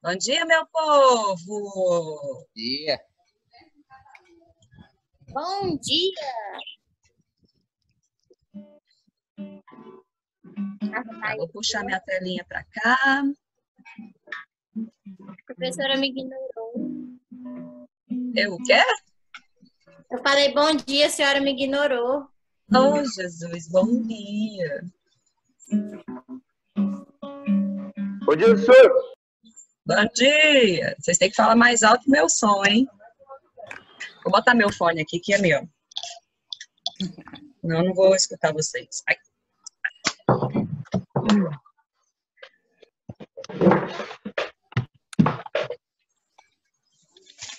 Bom dia, meu povo! Dia. Bom dia! Já vou puxar minha telinha para cá. A professora me ignorou. Eu o quê? Eu falei bom dia, a senhora me ignorou. Oh, Jesus, bom dia. Bom dia, senhor. Bom dia. Vocês têm que falar mais alto meu som, hein? Vou botar meu fone aqui, que é meu. Não vou escutar vocês. Ai.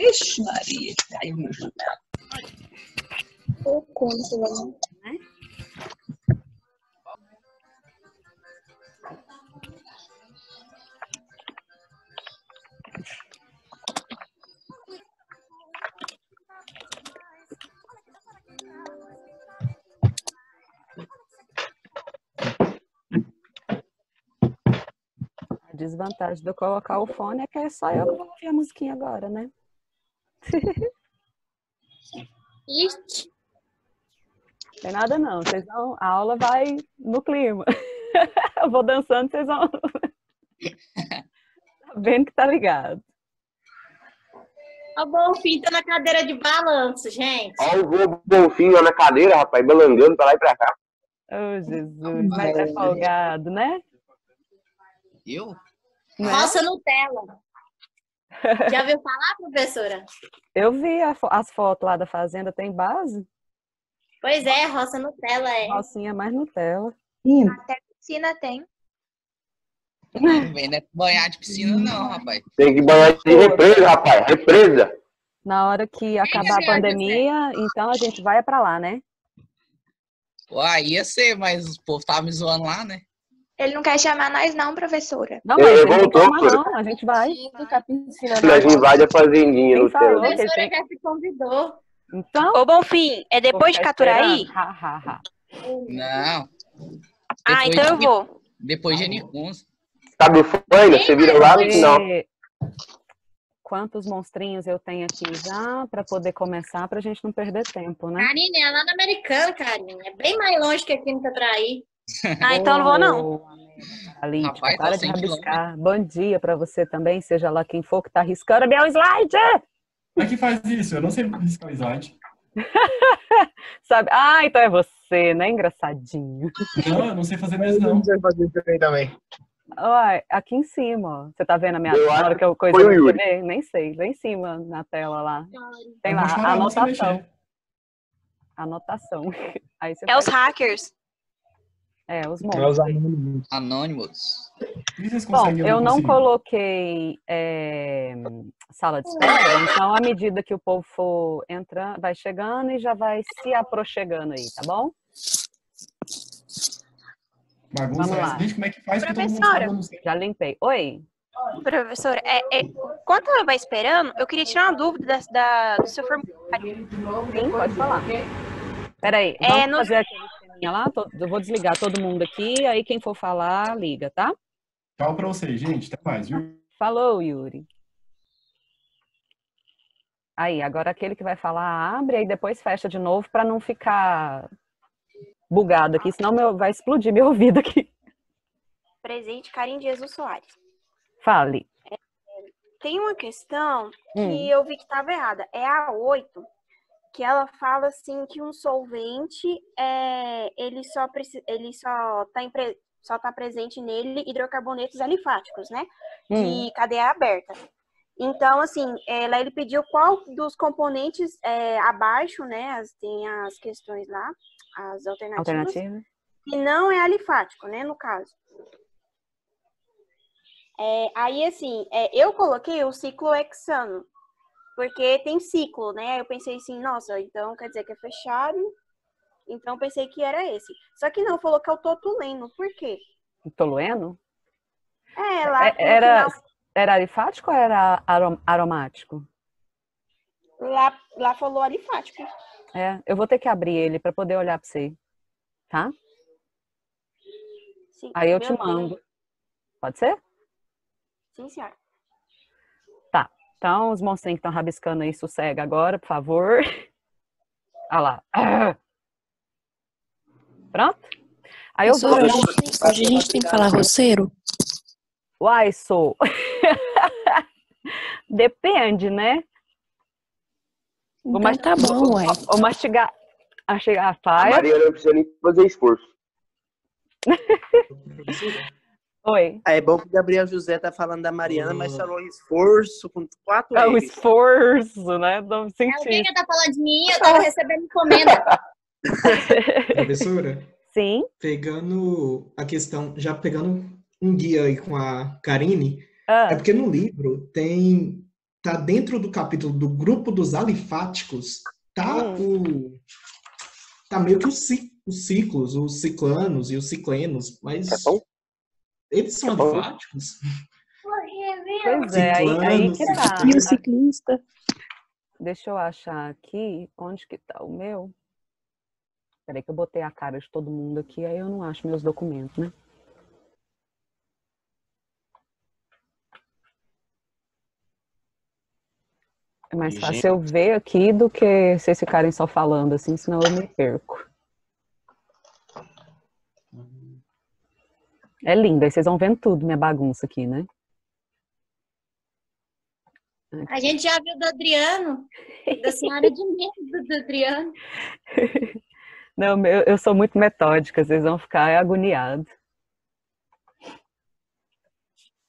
Ixi, Maria, caiu meu janela. A desvantagem de eu colocar o fone é que é só eu que vou ouvir a musiquinha agora, né? Ixi, Tem nada não, vocês vão, a aula vai no clima. Eu vou dançando, vocês vão tá vendo que tá ligado. o Bonfim tá na cadeira de balanço, gente. Olha o Bonfim lá na cadeira, rapaz, balangando pra lá e pra cá. Oh, Jesus, mas é folgado, né? Eu? Né? Roça Nutella. Já viu falar, professora? Eu vi as fotos lá da fazenda, tem base? Pois é, roça Nutella é. Rocinha mais Nutella. Até piscina tem. Não vem, não é banhar de piscina, não, rapaz. Tem que banhar de represa, rapaz, represa. Na hora que acabar a pandemia, então a gente vai pra lá, né? Uai, ia ser, mas o povo tava me zoando lá, né? Ele não quer chamar nós não, professora. Não, mas Ele ele não voltou, toma professora. não, a gente vai. Nós invade a fazendinha Quem no falou? tempo. A Ele professora tem- já se convidou. Então, Ô, Bonfim, é vou depois de ficar Caturaí? esperando? Ha, ha, ha. Não. Ah, Depois então eu de- vou. Depois de N11. Sabe o Faina? Você vira lá no final. Ver quantos monstrinhos eu tenho aqui já para poder começar, pra gente não perder tempo, né? Karine, é lá na Americana, Karine. É bem mais longe que aqui no Catraí. Ah, então eu não vou, não. Ô, Alítica, Rapaz, para tá de 100 rabiscar. Bom dia para você também, seja lá quem for que tá arriscando meu slide! Como é que faz isso? Eu não sei riscar o slide. Sabe? Ah, então é você, né? Engraçadinho. Não, eu não sei fazer mesmo, não. sei fazer também. Uai, aqui em cima, ó. Você tá vendo a minha Eu na hora acho que eu coisa foi o no Yuri. TV? Nem sei, lá em cima na tela lá. Tem Eu lá vou chorar, a não sei anotação. mexer. Anotação. Aí você É os faz- hackers. os monstros. Anônimos. E vocês Bom, conseguem eu não conseguir? coloquei sala de espera, então à medida que o povo for entrando, vai chegando e já vai se aproximando aí, tá bom? Bagunça Vamos lá. essa. Gente, como é que faz que todo mundo Professora. sabe? Eu não sei. Já limpei. Oi? Professora, enquanto ela vai esperando, eu queria tirar uma dúvida do seu formulário. Sim, pode falar. Peraí, É, vamos no- fazer aquele esqueminha lá? Eu vou desligar todo mundo aqui, aí quem for falar, liga, tá? Tchau pra vocês, gente. Até mais, viu? Falou, Yuri. Aí, agora aquele que vai falar, abre, aí depois fecha de novo para não ficar bugado aqui, senão vai explodir meu ouvido aqui. Presente, Carinho de Jesus Soares. Fale. Tem uma questão que eu vi que estava errada. É a 8, que ela fala assim que um solvente ele só tá presente nele hidrocarbonetos alifáticos, né? De cadeia aberta. Então, assim, ele pediu qual dos componentes abaixo, né? Tem as questões lá, as alternativas. Alternativa? E não é alifático, né? No caso. Aí, assim, eu coloquei o ciclohexano, porque tem ciclo, né? Aí eu pensei assim, nossa, então quer dizer que é fechado, então eu pensei que era esse. Só que não, falou que é o totuleno, por quê? Tolueno? Lá no Era, final, era alifático ou era aromático? lá falou alifático. Eu vou ter que abrir ele para poder olhar para você, tá? Sim, Aí eu te meu Deus. mando. Pode ser? Sim, senhora. Tá. Então, os monstrinhos que estão rabiscando aí, sossega agora, por favor. Olha lá. Pronto? Aí eu vou... Professora, hoje a gente tem que falar roceiro? Uai, sou. Depende, né? Então tá bom, uai. Vou mastigar a A faia. Mariana não precisa nem fazer esforço. Oi. É bom que o Gabriel José tá falando da Mariana, mas falou esforço com 4 É o R's. esforço, né? Não Alguém senti. já tá falando de mim, eu tava recebendo encomenda. Professora, Sim. pegando a questão, já pegando um guia aí com a Karine, Ah. é porque no livro tá dentro do capítulo do grupo dos alifáticos, tá meio que os ciclos, os ciclanos e os ciclenos, mas eles são alifáticos? Pois é, aí que tá. E o ciclista? Deixa eu achar aqui, onde que tá o meu? Peraí que eu botei a cara de todo mundo aqui, aí eu não acho meus documentos, né? É mais fácil eu ver aqui do que vocês ficarem só falando assim, senão eu me perco. É lindo, aí vocês vão vendo tudo, minha bagunça aqui, né? A gente já viu do Adriano, da senhora de medo do Adriano. Não, eu sou muito metódica, vocês vão ficar agoniados.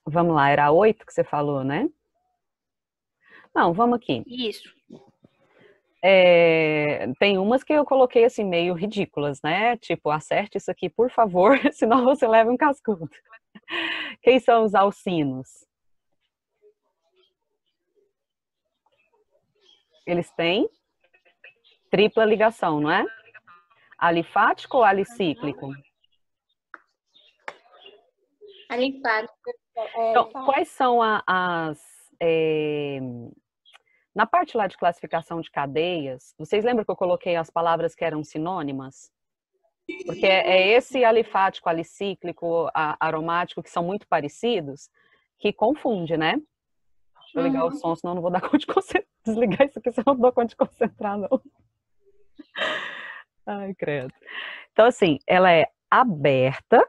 Vamos lá, era 8 que você falou, né? Não, vamos aqui. Isso. Tem umas que eu coloquei assim, meio ridículas, né? Tipo, acerte isso aqui, por favor, senão você leva um cascudo. Quem são os alcinos? Eles têm tripla ligação, não é? Alifático ou alicíclico? Alifático. Então, quais são na parte lá de classificação de cadeias, vocês lembram que eu coloquei as palavras que eram sinônimas? Porque é esse alifático, alicíclico, aromático, que são muito parecidos, que confunde, né? Deixa eu ligar o som, senão eu não vou dar conta de concentrar. Desligar isso aqui, senão eu não dou conta de concentrar, não. Ai, credo. Então, assim, ela é aberta,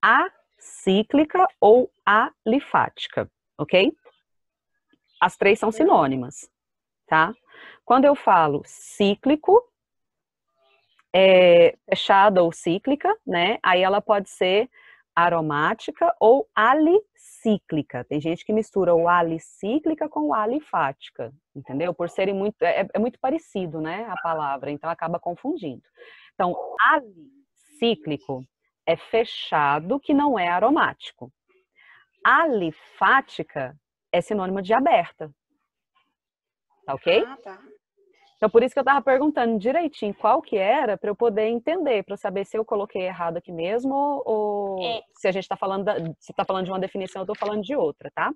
acíclica ou alifática, ok? As 3 são sinônimas, tá? Quando eu falo cíclico, fechada ou cíclica, né? Aí ela pode ser aromática ou alicíclica. Tem gente que mistura o alicíclica com o alifática, entendeu? Por serem muito, é muito parecido, né, a palavra, então acaba confundindo. Então, alicíclico é fechado que não é aromático. Alifática é sinônimo de aberta. Tá ok? Tá. Então, por isso que eu estava perguntando direitinho qual que era, para eu poder entender, para eu saber se eu coloquei errado aqui mesmo, ou se a gente está falando, se está falando de uma definição, eu estou falando de outra, tá?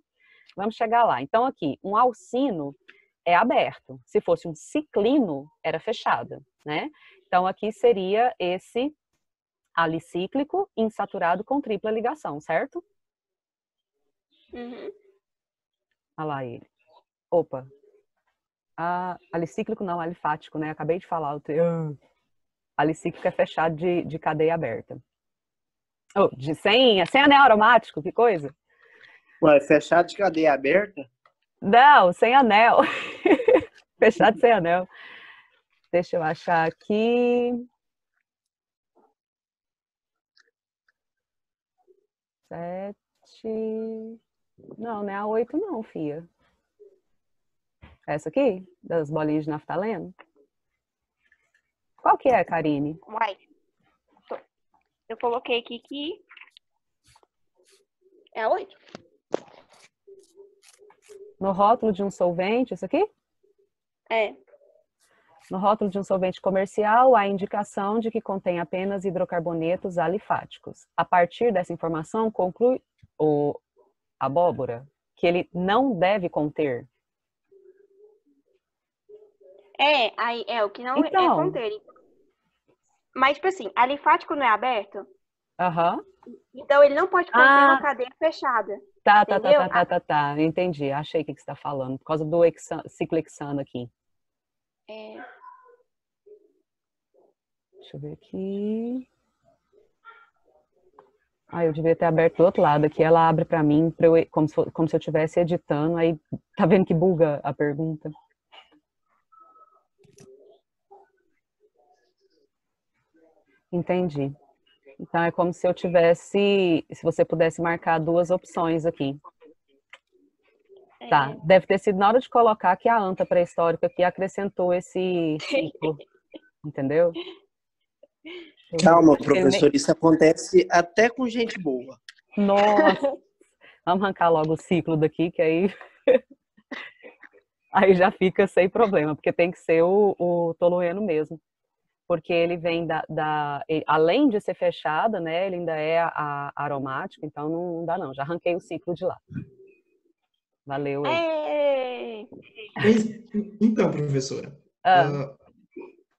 Vamos chegar lá. Então, aqui, um alcino é aberto. Se fosse um ciclino, era fechada, né? Então, aqui seria esse alicíclico insaturado com tripla ligação, certo? Uhum. Olha lá ele. Opa. Alicíclico não, alifático, né? Acabei de falar. Alicíclico é fechado de cadeia aberta. Sem anel aromático, que coisa? Ué, fechado de cadeia aberta? Não, sem anel. Fechado sem anel. Deixa eu achar aqui. 7. Não, não é a 8 não, fia. Essa aqui? Das bolinhas de naftaleno? Qual que é, Karine? Uai. Eu coloquei aqui que é a 8. No rótulo de um solvente, isso aqui? É. No rótulo de um solvente comercial, há indicação de que contém apenas hidrocarbonetos alifáticos. A partir dessa informação, conclui o Abóbora que ele não deve conter. O que não Então. é conter. Mas, tipo assim, alifático não é aberto? Aham. Então, ele não pode conter uma cadeia fechada. Tá. Entendi. Achei o que você está falando. Por causa do ciclo hexano aqui. Deixa eu ver aqui. Eu devia ter aberto do outro lado aqui. Ela abre para mim, como se eu estivesse editando. Aí, tá vendo que buga a pergunta? Entendi. Então, é como se eu tivesse... Se você pudesse marcar duas opções aqui. Tá. Deve ter sido na hora de colocar que a anta pré-histórica aqui acrescentou esse ciclo. Entendeu? Calma, professor, isso acontece até com gente boa. Nossa! Vamos arrancar logo o ciclo daqui, que aí... aí já fica sem problema, porque tem que ser o tolueno mesmo. Porque ele vem além de ser fechada, né, ele ainda é aromático, então não dá não. Já arranquei o ciclo de lá. Valeu aí. Então, professora,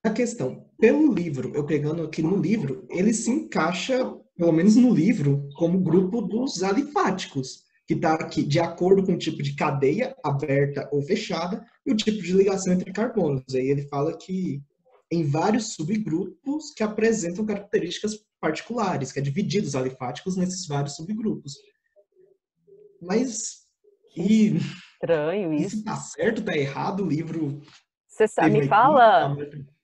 a questão, pelo livro, eu pegando aqui no livro, ele se encaixa, pelo menos no livro, como grupo dos alifáticos, que está aqui de acordo com o tipo de cadeia, aberta ou fechada, e o tipo de ligação entre carbonos. Aí ele fala que em vários subgrupos que apresentam características particulares, que é dividido os alifáticos nesses vários subgrupos. Mas... estranho isso. Isso tá certo, tá errado? O livro... Você sabe, me fala...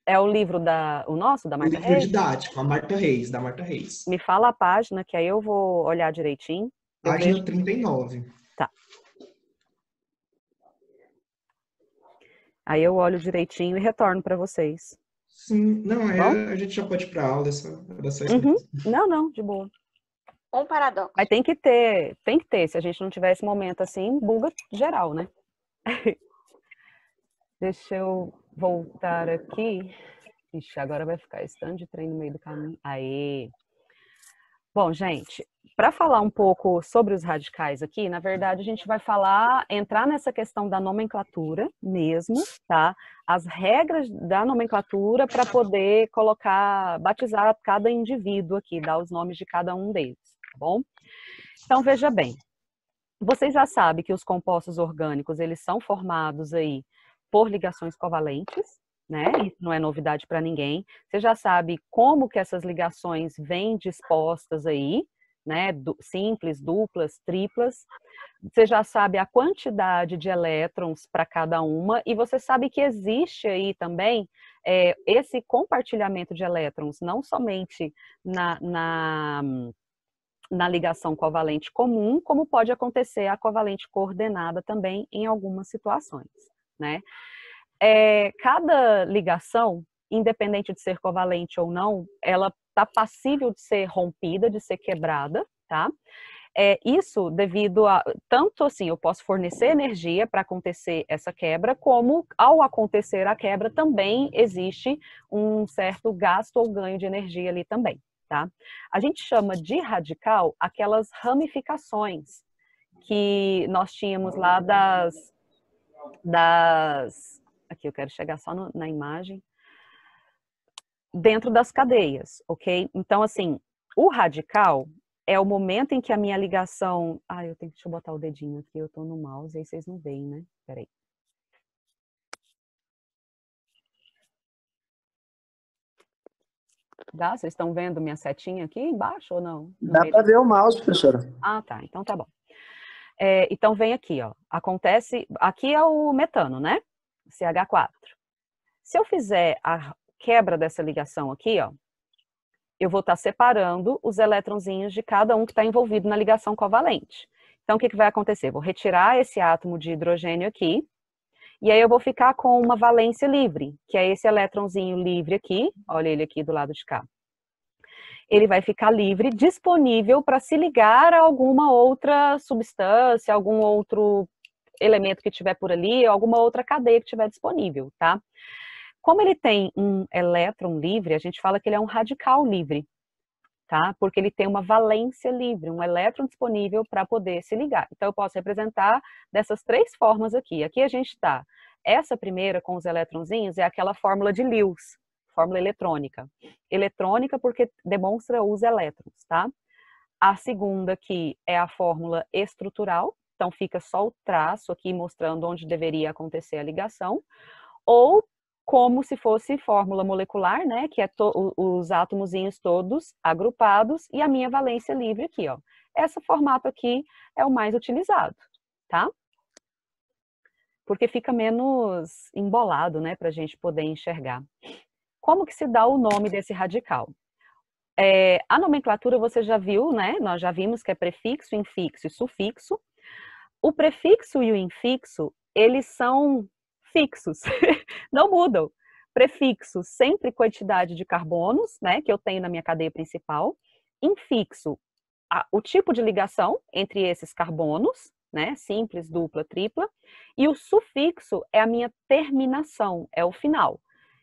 É o livro o nosso, da Marta Reis? O livro didático, a Marta Reis, da Marta Reis. Me fala a página, que aí eu vou olhar direitinho. Página 39. Tá. Aí eu olho direitinho e retorno para vocês. Sim, não, a gente já pode ir para aula, era só isso. Não, de boa. Um paradoxo. Mas tem que ter. Se a gente não tiver esse momento assim, buga geral, né? Deixa eu voltar aqui. Ixi, agora vai ficar esse tanto de trem no meio do caminho. Aê! Bom, gente, para falar um pouco sobre os radicais aqui, na verdade a gente vai entrar nessa questão da nomenclatura mesmo, tá? As regras da nomenclatura para poder batizar cada indivíduo aqui, dar os nomes de cada um deles, tá bom? Então, veja bem, vocês já sabem que os compostos orgânicos, eles são formados aí por ligações covalentes, né? Isso não é novidade para ninguém. Você já sabe como que essas ligações vêm dispostas aí, né? Simples, duplas, triplas. Você já sabe a quantidade de elétrons para cada uma e você sabe que existe aí também esse compartilhamento de elétrons, não somente na ligação covalente comum, como pode acontecer a covalente coordenada também em algumas situações, né? Cada ligação, independente de ser covalente ou não, ela está passível de ser rompida, de ser quebrada, tá? Isso devido a, tanto assim, eu posso fornecer energia para acontecer essa quebra, como ao acontecer a quebra também existe um certo gasto ou ganho de energia ali também, tá? A gente chama de radical aquelas ramificações que nós tínhamos lá aqui eu quero chegar só na imagem, dentro das cadeias, ok? Então, assim, o radical é o momento em que a minha ligação... deixa eu botar o dedinho aqui, eu tô no mouse, aí vocês não veem, né? Peraí. Vocês estão vendo minha setinha aqui embaixo ou não? Dá para ver o mouse, professora. Tá, então tá bom. Então vem aqui, ó. Acontece... Aqui é o metano, né? CH4. Se eu fizer a quebra dessa ligação aqui, ó, eu vou estar separando os eletronzinhos de cada um que está envolvido na ligação covalente. Então, o que vai acontecer? Vou retirar esse átomo de hidrogênio aqui, e aí eu vou ficar com uma valência livre, que é esse eletronzinho livre aqui, olha ele aqui do lado de cá. Ele vai ficar livre, disponível para se ligar a alguma outra substância, algum outro elemento que tiver por ali, ou alguma outra cadeia que tiver disponível, tá? Como ele tem um elétron livre, a gente fala que ele é um radical livre, tá? Porque ele tem uma valência livre, um elétron disponível para poder se ligar. Então, eu posso representar dessas 3 formas aqui. Aqui a gente está. Essa primeira, com os eletronzinhos, é aquela fórmula de Lewis, fórmula eletrônica. Eletrônica porque demonstra os elétrons, tá? A segunda aqui é a fórmula estrutural, então fica só o traço aqui mostrando onde deveria acontecer a ligação. Ou como se fosse fórmula molecular, né, que é os átomozinhos todos agrupados e a minha valência livre aqui, ó. Esse formato aqui é o mais utilizado, tá? Porque fica menos embolado, né, para a gente poder enxergar. Como que se dá o nome desse radical? A nomenclatura você já viu, né, nós já vimos que é prefixo, infixo e sufixo. O prefixo e o infixo, eles são fixos, não mudam. Prefixo, sempre quantidade de carbonos, né, que eu tenho na minha cadeia principal. Infixo, o tipo de ligação entre esses carbonos, né, simples, dupla, tripla. E o sufixo é a minha terminação, é o final.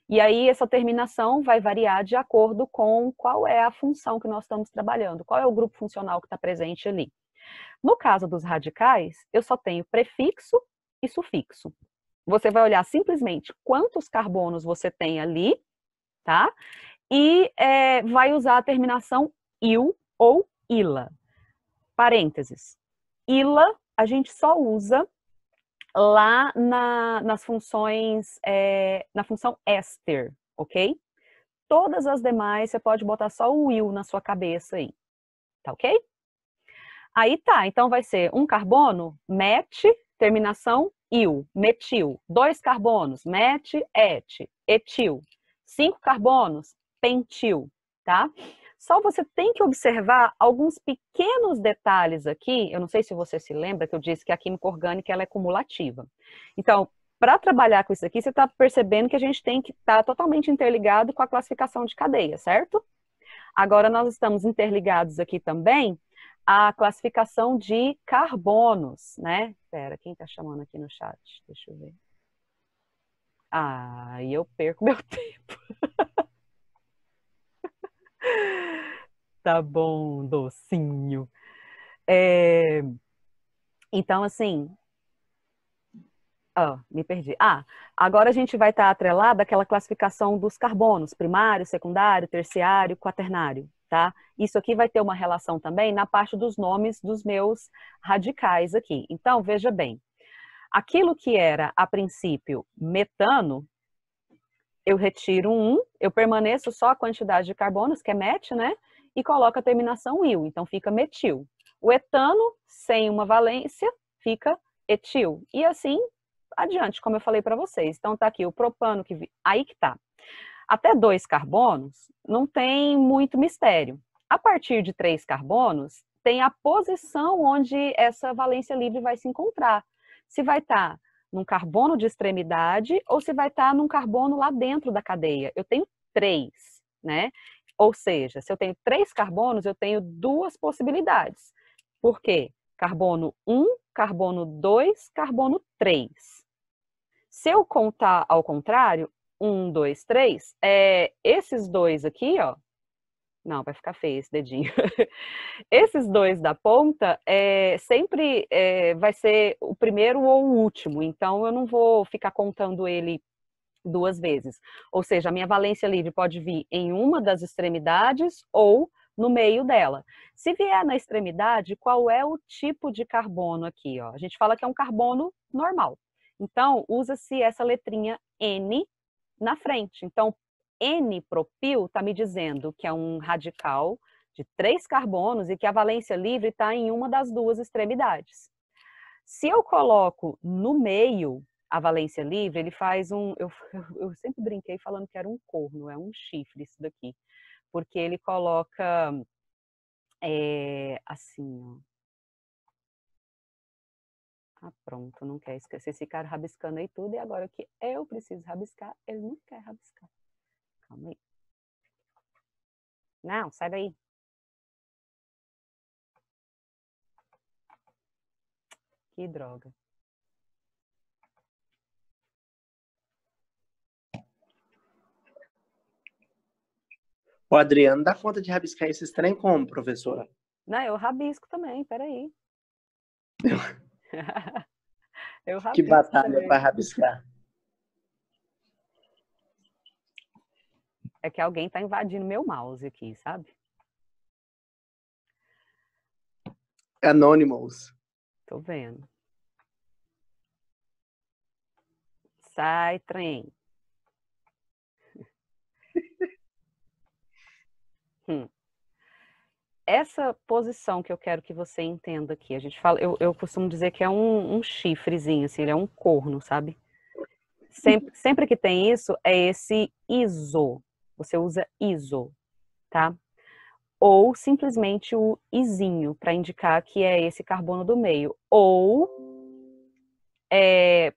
E aí essa terminação vai variar de acordo com qual é a função que nós estamos trabalhando, qual é o grupo funcional que está presente ali. No caso dos radicais, eu só tenho prefixo e sufixo. Você vai olhar simplesmente quantos carbonos você tem ali, tá? E vai usar a terminação il ou ila. Parênteses. Ila a gente só usa lá nas funções, na função éster, ok? Todas as demais você pode botar só o il na sua cabeça aí, tá ok? Aí tá, então vai ser um carbono, met, terminação il, metil. 2 carbonos, met, et, etil. 5 carbonos, pentil, tá? Só você tem que observar alguns pequenos detalhes aqui. Eu não sei se você se lembra que eu disse que a química orgânica ela é cumulativa. Então, para trabalhar com isso aqui, você está percebendo que a gente tem que estar totalmente interligado com a classificação de cadeia, certo? Agora nós estamos interligados aqui também a classificação de carbonos, né? Espera, quem está chamando aqui no chat? Deixa eu ver. Ah, e eu perco meu tempo. Tá bom, docinho. Então, assim... me perdi. Agora a gente vai estar atrelado àquela classificação dos carbonos, primário, secundário, terciário, quaternário, tá? Isso aqui vai ter uma relação também na parte dos nomes dos meus radicais aqui. Então, veja bem, aquilo que era, a princípio, metano, eu retiro eu permaneço só a quantidade de carbonos, que é met, né? E coloco a terminação il, então fica metil. O etano, sem uma valência, fica etil. E assim adiante, como eu falei para vocês. Então tá aqui o propano, aí que tá. Até 2 carbonos não tem muito mistério. A partir de 3 carbonos, tem a posição onde essa valência livre vai se encontrar. Se vai estar num carbono de extremidade ou se vai estar num carbono lá dentro da cadeia. Eu tenho 3, né? Ou seja, se eu tenho 3 carbonos, eu tenho 2 possibilidades. Por quê? Carbono 1, carbono 2, carbono 3. Se eu contar ao contrário, 1, 2, 3, esses 2 aqui, ó, não, vai ficar feio esse dedinho. Esses 2 da ponta sempre vai ser o primeiro ou o último, então eu não vou ficar contando ele 2 vezes. Ou seja, a minha valência livre pode vir em uma das extremidades ou no meio dela. Se vier na extremidade, qual é o tipo de carbono aqui? Ó? A gente fala que é um carbono normal. Então, usa-se essa letrinha N na frente. Então, N-propil está me dizendo que é um radical de 3 carbonos e que a valência livre está em uma das 2 extremidades. Se eu coloco no meio a valência livre, ele faz eu sempre brinquei falando que era um corno, é um chifre isso daqui. Porque ele coloca assim, ó. Pronto, não quer esquecer. Vocês ficaram rabiscando aí tudo e agora que eu preciso rabiscar, ele não quer rabiscar. Calma aí. Não, sai daí. Que droga. O Adriano dá conta de rabiscar esses trem como, professora? Não, eu rabisco também, peraí. Eu Que rabisco batalha também. para rabiscar. É que alguém tá invadindo meu mouse aqui, sabe? Anonymous. Tô vendo. Sai, trem. Essa posição que eu quero que você entenda aqui, a gente fala, eu costumo dizer que é um chifrezinho, assim, ele é um corno, sabe? Sempre que tem isso, é esse iso. Você usa iso, tá? Ou simplesmente o izinho, para indicar que é esse carbono do meio. Ou,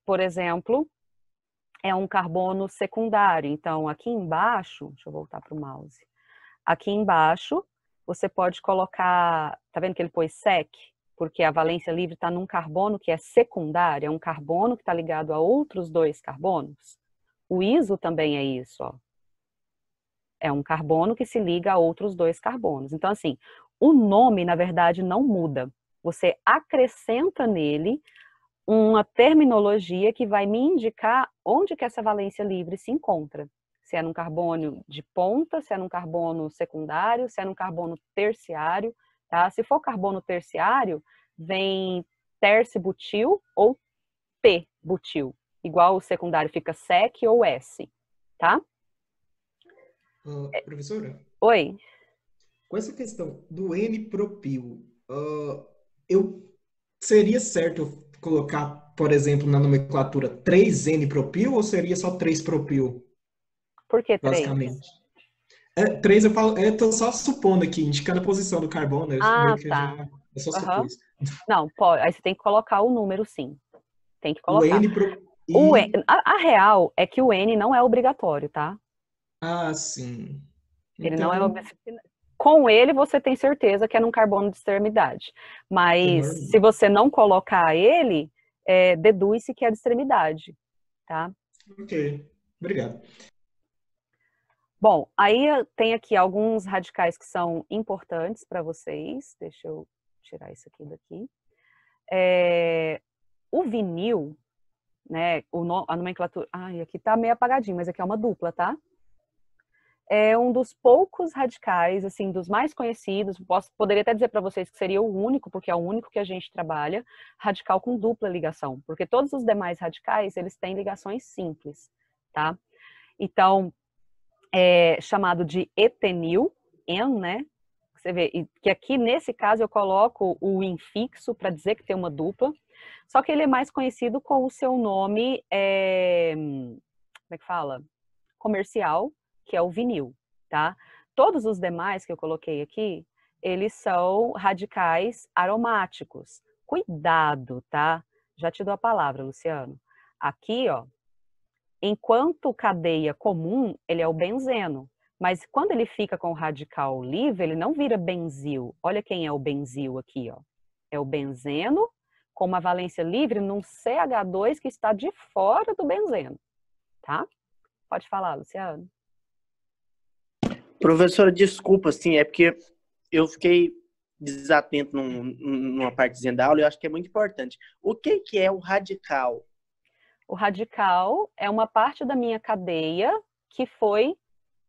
por exemplo, é um carbono secundário. Então, aqui embaixo, deixa eu voltar para o mouse. Aqui embaixo, você pode colocar, tá vendo que ele pôs sec? Porque a valência livre está num carbono que é secundário, é um carbono que está ligado a outros 2 carbonos. O iso também é isso, ó. É um carbono que se liga a outros 2 carbonos. Então, assim, o nome, na verdade, não muda. Você acrescenta nele uma terminologia que vai me indicar onde que essa valência livre se encontra. Se é num carbono de ponta, se é num carbono secundário, se é num carbono terciário, tá? Se for carbono terciário, vem tercibutil ou p-butil. Igual o secundário fica sec ou S, tá? Professora? Oi? Com essa questão do N-propil, seria certo eu colocar, por exemplo, na nomenclatura 3N-propil ou seria só 3-propil? Por que 3? Basicamente. 3 eu falo, tô só supondo aqui, indicando a posição do carbono. Tá. Eu só supus. Não, pode. Aí você tem que colocar o número, sim. Tem que colocar. O N a real é que o N não é obrigatório, tá? Ah, sim. Ele então... não é obrigatório. Com ele, você tem certeza que é num carbono de extremidade. Mas se você não colocar ele, deduz-se que é de extremidade, tá? Ok. Obrigado. Bom, aí tem aqui alguns radicais que são importantes para vocês. Deixa eu tirar isso aqui daqui. O vinil, né, a nomenclatura... Ai, aqui tá meio apagadinho, mas aqui é uma dupla, tá? É um dos poucos radicais, assim, dos mais conhecidos. Poderia até dizer para vocês que seria o único, porque é o único que a gente trabalha, radical com dupla ligação. Porque todos os demais radicais, eles têm ligações simples, tá? Então, é chamado de etenil, N, né? Você vê que aqui, nesse caso, eu coloco o infixo para dizer que tem uma dupla, só que ele é mais conhecido com o seu nome, como é que fala? Comercial, que é o vinil, tá? Todos os demais que eu coloquei aqui, eles são radicais aromáticos. Cuidado, tá? Já te dou a palavra, Luciano. Aqui, ó, enquanto cadeia comum, ele é o benzeno. Mas quando ele fica com o radical livre, ele não vira benzil. Olha quem é o benzil aqui, ó. É o benzeno com uma valência livre num CH2 que está de fora do benzeno, tá? Pode falar, Luciano. Professora, desculpa, assim, é porque eu fiquei desatento numa partezinha da aula e eu acho que é muito importante. O que é o radical? O radical é uma parte da minha cadeia que foi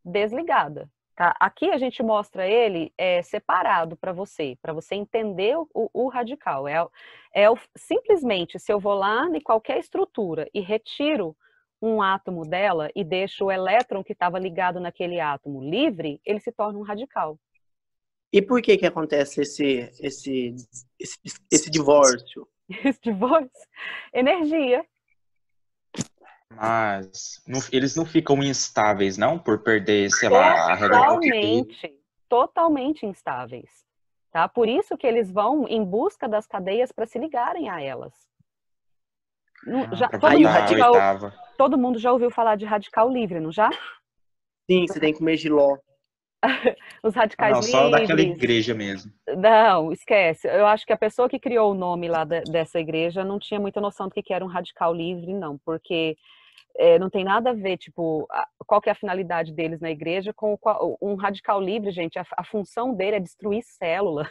desligada, tá? Aqui a gente mostra ele separado para você entender o radical. Simplesmente, se eu vou lá em qualquer estrutura e retiro um átomo dela e deixo o elétron que estava ligado naquele átomo livre, ele se torna um radical. E por que acontece esse divórcio? Esse divórcio? Energia. Mas eles não ficam instáveis, não? Por perder, sei lá, a regra. Totalmente instáveis. Tá? Por isso que eles vão em busca das cadeias para se ligarem a elas. Todo mundo já ouviu falar de radical livre, não já? Sim, você tem que comer giló. Os radicais livres. Só daquela igreja mesmo. Não, esquece. Eu acho que a pessoa que criou o nome lá dessa igreja não tinha muita noção do que era um radical livre, não. Porque não tem nada a ver, tipo, qual que é a finalidade deles na igreja com um radical livre, gente. A função dele é destruir célula.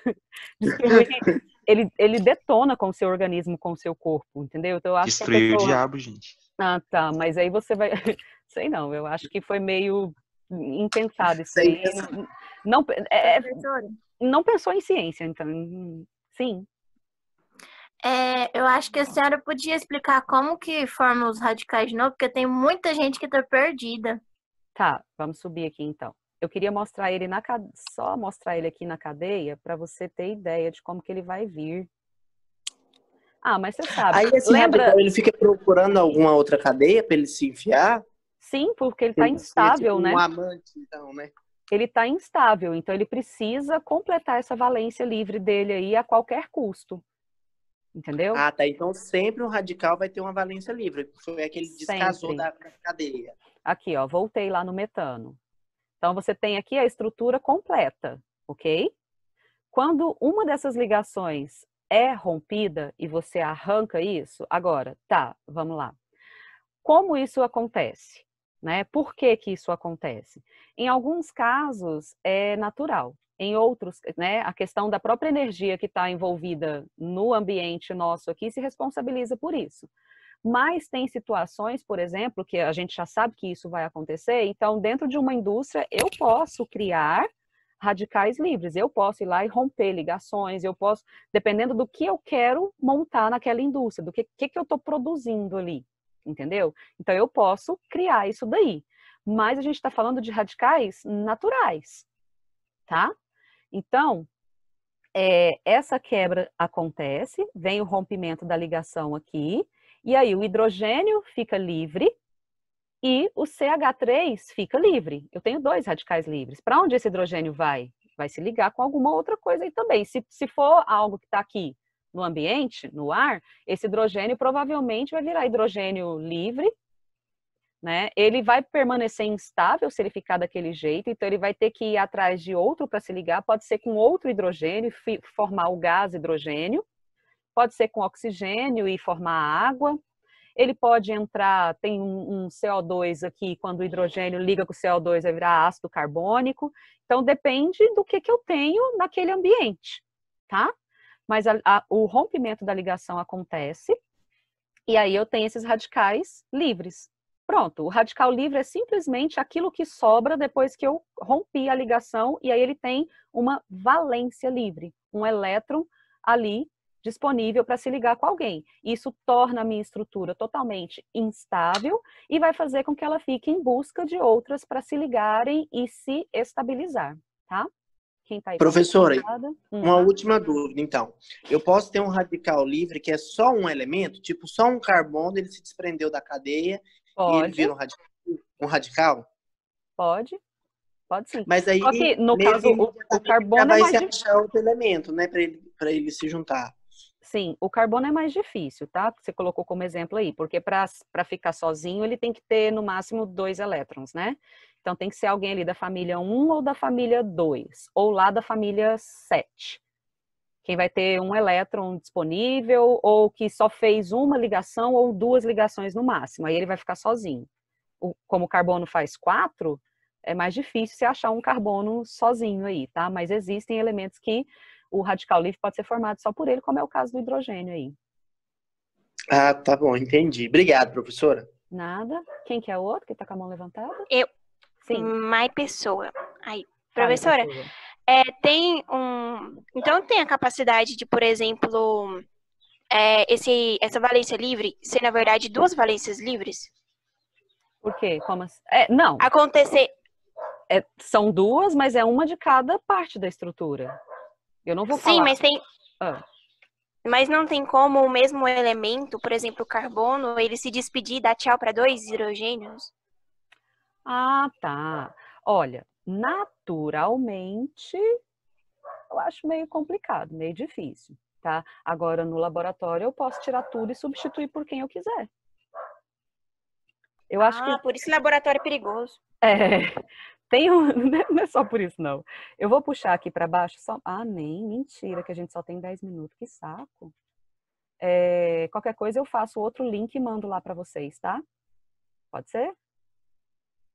Ele detona com o seu organismo, com o seu corpo, entendeu? Então, eu acho Destruir o diabo, gente. Ah, tá, mas aí você vai... Sei não, eu acho que foi meio impensado isso aí. Não pensou em ciência, então, sim. Eu acho que a senhora podia explicar como que formam os radicais de novo, porque tem muita gente que está perdida. Tá, vamos subir aqui então. Eu queria mostrar ele só mostrar ele aqui na cadeia para você ter ideia de como que ele vai vir. Ah, mas você sabe. Aí esse radical, ele fica procurando alguma outra cadeia para ele se enfiar? Sim, porque ele está instável, tipo né? Um amante, então, né? Ele está instável, então ele precisa completar essa valência livre dele aí a qualquer custo. Entendeu? Ah, tá. Então sempre um radical vai ter uma valência livre. Foi aquele que descasou da cadeia. Aqui, ó, voltei lá no metano. Então você tem aqui a estrutura completa, ok? Quando uma dessas ligações é rompida e você arranca isso, agora, tá, vamos lá. Como isso acontece? Né? Por que que isso acontece? Em alguns casos é natural. Em outros, né, a questão da própria energia que está envolvida no ambiente nosso aqui se responsabiliza por isso. Mas tem situações, por exemplo, que a gente já sabe que isso vai acontecer, então dentro de uma indústria eu posso criar radicais livres, eu posso ir lá e romper ligações, eu posso, dependendo do que eu quero montar naquela indústria, do que eu estou produzindo ali, entendeu? Então eu posso criar isso daí. Mas a gente está falando de radicais naturais, tá? Então, essa quebra acontece, vem o rompimento da ligação aqui, e aí o hidrogênio fica livre e o CH3 fica livre. Eu tenho 2 radicais livres. Para onde esse hidrogênio vai? Vai se ligar com alguma outra coisa aí também. Se for algo que está aqui no ambiente, no ar, esse hidrogênio provavelmente vai virar hidrogênio livre, né? Ele vai permanecer instável se ele ficar daquele jeito, então ele vai ter que ir atrás de outro para se ligar, pode ser com outro hidrogênio, formar o gás hidrogênio, pode ser com oxigênio e formar água, ele pode entrar, tem um CO2 aqui, quando o hidrogênio liga com o CO2 vai virar ácido carbônico, então depende do que eu tenho naquele ambiente, tá? Mas o rompimento da ligação acontece, e aí eu tenho esses radicais livres. Pronto, o radical livre é simplesmente aquilo que sobra depois que eu rompi a ligação e aí ele tem uma valência livre, um elétron ali disponível para se ligar com alguém. Isso torna a minha estrutura totalmente instável e vai fazer com que ela fique em busca de outras para se ligarem e se estabilizar, tá? Quem tá aí? Professora, uma última dúvida, então. Eu posso ter um radical livre que é só um elemento, tipo só um carbono, ele se desprendeu da cadeia. Pode. E ele vira um radical? Pode sim. Mas aí, só que, no caso, o carbono é mais difícil. Vai achar outro elemento, né, para ele se juntar. Sim, o carbono é mais difícil, tá? Você colocou como exemplo aí, porque para ficar sozinho, ele tem que ter, no máximo, 2 elétrons, né? Então, tem que ser alguém ali da família 1 ou da família 2, ou lá da família 7. Quem vai ter um elétron disponível, ou que só fez uma ligação ou 2 ligações no máximo, aí ele vai ficar sozinho. Como o carbono faz 4, é mais difícil você achar um carbono sozinho aí, tá? Mas existem elementos que o radical livre pode ser formado só por ele, como é o caso do hidrogênio aí. Ah, tá bom, entendi. Obrigado, professora. Nada. Quem que é o outro que tá com a mão levantada? Eu. Sim. Mais pessoa. Aí, professora. Tem um... Então, tem a capacidade de, por exemplo, essa valência livre ser, na verdade, 2 valências livres? Por quê? Como assim? Não. Acontecer... São 2, mas é uma de cada parte da estrutura. Eu não vou falar... Sim, mas tem... Mas não tem como o mesmo elemento, por exemplo, o carbono, ele se despedir e dar tchau para 2 hidrogênios? Ah, tá. Olha... Naturalmente, eu acho meio complicado, meio difícil, tá? Agora, no laboratório, eu posso tirar tudo e substituir por quem eu quiser. Eu acho que... por isso o laboratório é perigoso. Não é só por isso, não. Eu vou puxar aqui para baixo só... mentira, que a gente só tem 10 minutos, que saco. Qualquer coisa eu faço outro link e mando lá para vocês, tá? Pode ser?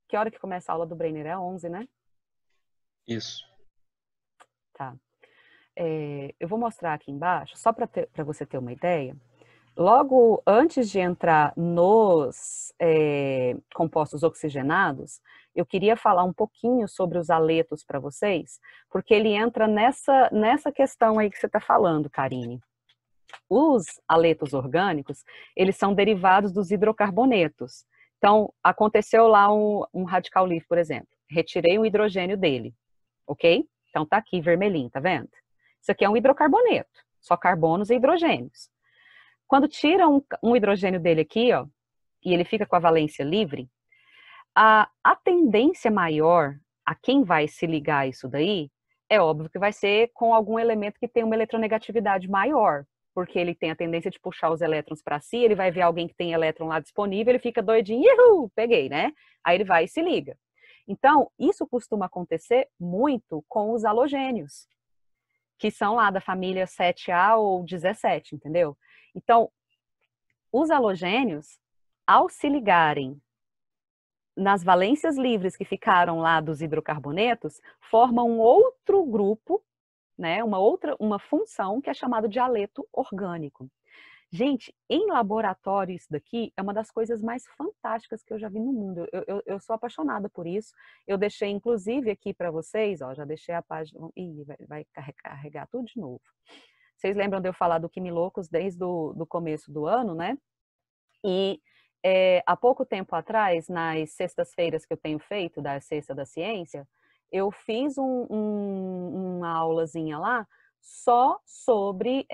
Que hora que começa a aula do Brainer? É 11, né? Isso. Tá. Eu vou mostrar aqui embaixo, só para você ter uma ideia. Logo antes de entrar nos compostos oxigenados, eu queria falar um pouquinho sobre os aletos para vocês, porque ele entra nessa questão aí que você está falando, Karine. Os aletos orgânicos, eles são derivados dos hidrocarbonetos. Então, aconteceu lá um radical livre, por exemplo. Retirei o hidrogênio dele, ok? Então, tá aqui vermelhinho, tá vendo? Isso aqui é um hidrocarboneto, só carbonos e hidrogênios. Quando tira um hidrogênio dele aqui, ó, e ele fica com a valência livre, a tendência maior a quem vai se ligar a isso daí, é óbvio que vai ser com algum elemento que tem uma eletronegatividade maior, porque ele tem a tendência de puxar os elétrons para si, ele vai ver alguém que tem elétron lá disponível, ele fica doidinho, uhul, peguei, né? Aí ele vai e se liga. Então, isso costuma acontecer muito com os halogênios, que são lá da família 7A ou 17, entendeu? Então, os halogênios, ao se ligarem nas valências livres que ficaram lá dos hidrocarbonetos, formam um outro grupo, né, uma função que é chamada de aleto orgânico. Gente, em laboratório isso daqui é uma das coisas mais fantásticas que eu já vi no mundo. Eu sou apaixonada por isso. Eu deixei, inclusive, aqui para vocês, ó, já deixei a página... Ih, vai carregar tudo de novo. Vocês lembram de eu falar do Quimilocos desde o começo do ano, né? E há pouco tempo atrás, nas sextas-feiras que eu tenho feito, da Sexta da Ciência, eu fiz uma aulazinha lá só sobre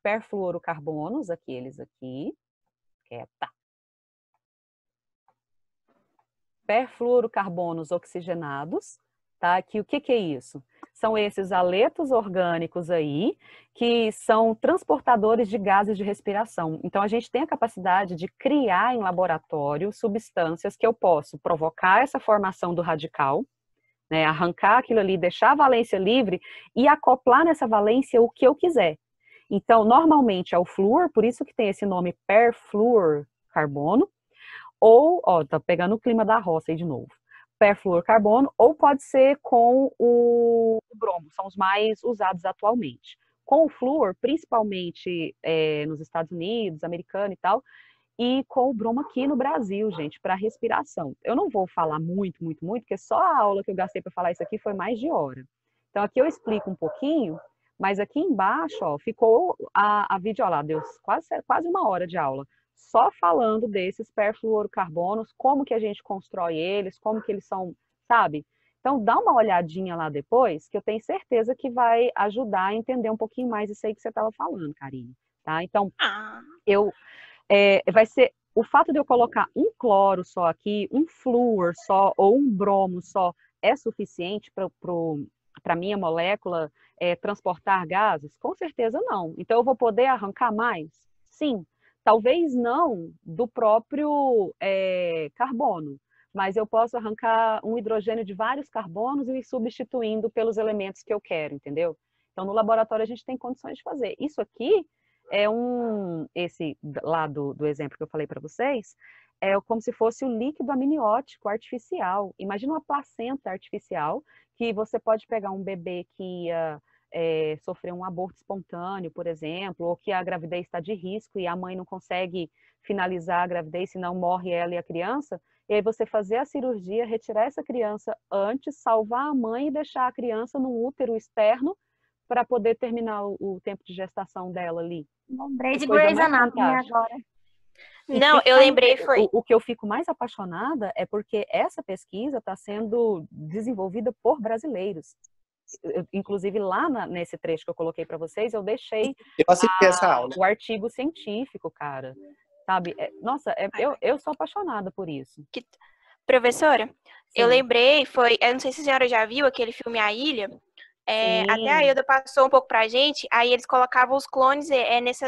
perfluorocarbonos, aqueles aqui. Quieta. Perfluorocarbonos oxigenados, tá? Que o que é isso? São esses aletos orgânicos aí, que são transportadores de gases de respiração. Então, a gente tem a capacidade de criar em laboratório substâncias que eu posso provocar essa formação do radical, né, arrancar aquilo ali, deixar a valência livre e acoplar nessa valência o que eu quiser. Então, normalmente é o flúor, por isso que tem esse nome perfluorcarbono, ou, ó, tá pegando o clima da roça aí de novo, perfluorcarbono, ou pode ser com o bromo, são os mais usados atualmente. Com o flúor, principalmente nos Estados Unidos, americano e tal, e com o bromo aqui no Brasil, gente, para respiração. Eu não vou falar muito, porque só a aula que eu gastei para falar isso aqui foi mais de hora. Então, aqui eu explico um pouquinho, mas aqui embaixo, ó, ficou a videoaula, deu quase uma hora de aula, só falando desses perfluorocarbonos, como que a gente constrói eles, como que eles são, sabe? Então, dá uma olhadinha lá depois, que eu tenho certeza que vai ajudar a entender um pouquinho mais isso aí que você estava falando, Karine, tá? Então, vai ser o fato de eu colocar um cloro só aqui, um flúor só, ou um bromo só, é suficiente para minha molécula transportar gases? Com certeza não. Então, eu vou poder arrancar mais? Sim. Talvez não do próprio carbono, mas eu posso arrancar um hidrogênio de vários carbonos e ir substituindo pelos elementos que eu quero, entendeu? Então, no laboratório, a gente tem condições de fazer. Isso aqui é esse lá do exemplo que eu falei para vocês, é como se fosse o líquido amniótico artificial. Imagina uma placenta artificial que você pode pegar um bebê que ia sofrer um aborto espontâneo, por exemplo, ou que a gravidez está de risco e a mãe não consegue finalizar a gravidez, senão morre ela e a criança, e aí você fazer a cirurgia, retirar essa criança antes, salvar a mãe e deixar a criança no útero externo para poder terminar o tempo de gestação dela ali. Lembrei de Grey's Anatomy agora. Não, eu lembrei foi... O que eu fico mais apaixonada é porque essa pesquisa está sendo desenvolvida por brasileiros. Inclusive, lá nesse trecho que eu coloquei para vocês, eu deixei essa aula. O artigo científico, cara. Sabe? Nossa, eu sou apaixonada por isso. Professora, Sim. Eu lembrei, eu não sei se a senhora já viu aquele filme A Ilha. Até a Ilda passou um pouco pra gente, aí eles colocavam os clones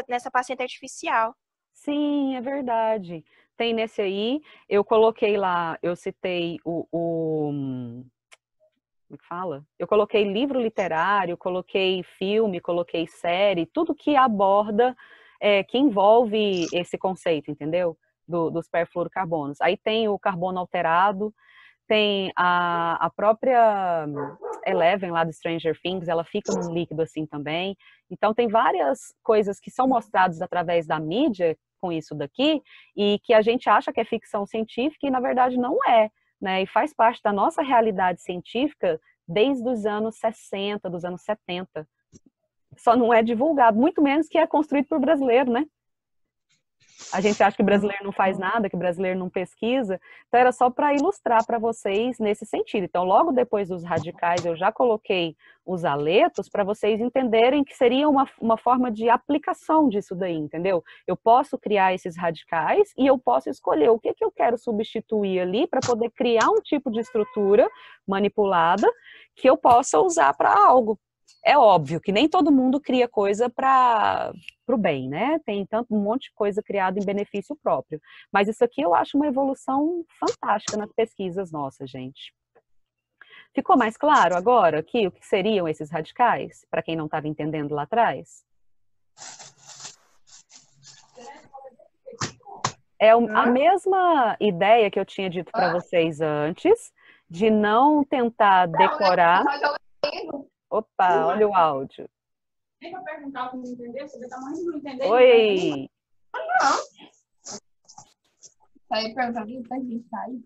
nessa placenta artificial. Sim, é verdade. Tem nesse aí, eu coloquei lá, eu citei como é que fala? Eu coloquei livro literário, coloquei filme, coloquei série, tudo que aborda, que envolve esse conceito, entendeu? dos perfluorocarbonos. Aí tem o carbono alterado, tem a própria Eleven lá do Stranger Things, ela fica num líquido assim também. Então tem várias coisas que são mostradas através da mídia com isso daqui, e que a gente acha que é ficção científica e na verdade não é, né? E faz parte da nossa realidade científica desde os anos 60, dos anos 70. Só não é divulgado, muito menos que é construído por brasileiro, né? A gente acha que brasileiro não faz nada, que brasileiro não pesquisa. Então, era só para ilustrar para vocês nesse sentido. Então, logo depois dos radicais, eu já coloquei os aletos para vocês entenderem que seria uma forma de aplicação disso daí, entendeu? Eu posso criar esses radicais e eu posso escolher o que eu quero substituir ali para poder criar um tipo de estrutura manipulada que eu possa usar para algo. É óbvio que nem todo mundo cria coisa para o bem, né? Tem tanto um monte de coisa criada em benefício próprio. Mas isso aqui eu acho uma evolução fantástica nas pesquisas nossas, gente. Ficou mais claro agora aqui o que seriam esses radicais? Para quem não estava entendendo lá atrás? É a mesma ideia que eu tinha dito para vocês antes, de não tentar decorar... Opa, olha o áudio. Nem pra perguntar o que não entendeu, você tá morrendo de não entender. Oi! Não. Aí pergunta alguém, tá gente, tá aí?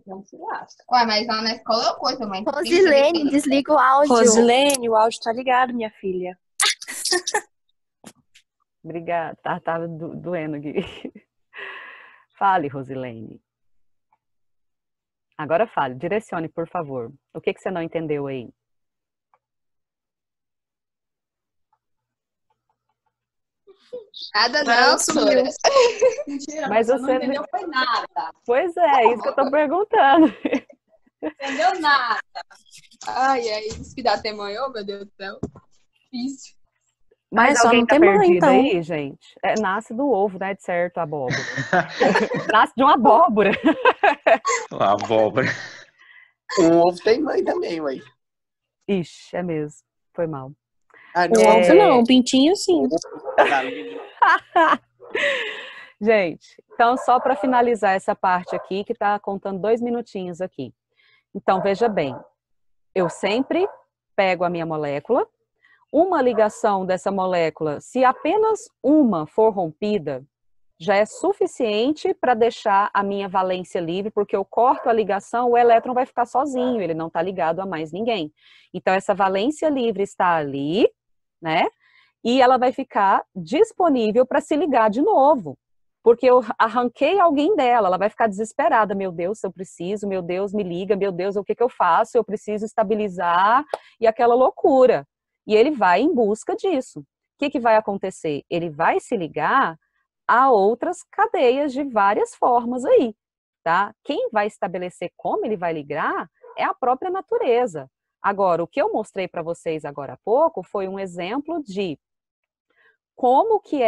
Não se lasca. Ué, mas lá na escola é coisa, mas... Rosilene, desliga o áudio. Rosilene, o áudio tá ligado, minha filha. Obrigada. Tava doendo aqui. Fale, Rosilene. Agora fale, direcione, por favor. O que você não entendeu aí? Nada não, sumiu. Mentira, mas você não entendeu foi nada. Pois é, isso que eu tô perguntando. Entendeu nada. Ai, isso que dá tamanho, meu Deus do céu. Difícil. Mas alguém tá perdido aí, gente? Nasce do ovo, né? De certo, a abóbora. Nasce de uma abóbora. Uma abóbora. O ovo tem mãe também, ué. Ixi, é mesmo. Foi mal. Ovo não, pintinho sim. Gente, então só para finalizar essa parte aqui, que tá contando 2 minutinhos aqui. Então, veja bem, eu sempre pego a minha molécula, uma ligação dessa molécula, se apenas uma for rompida, já é suficiente para deixar a minha valência livre, porque eu corto a ligação, o elétron vai ficar sozinho, ele não está ligado a mais ninguém. Então, essa valência livre está ali, né? E ela vai ficar disponível para se ligar de novo, porque eu arranquei alguém dela, ela vai ficar desesperada, meu Deus, eu preciso, meu Deus, me liga, meu Deus, o que eu faço? Eu preciso estabilizar, e aquela loucura. E ele vai em busca disso. O que vai acontecer? Ele vai se ligar a outras cadeias de várias formas aí, tá? Quem vai estabelecer como ele vai ligar é a própria natureza. Agora, o que eu mostrei para vocês agora há pouco foi um exemplo de como que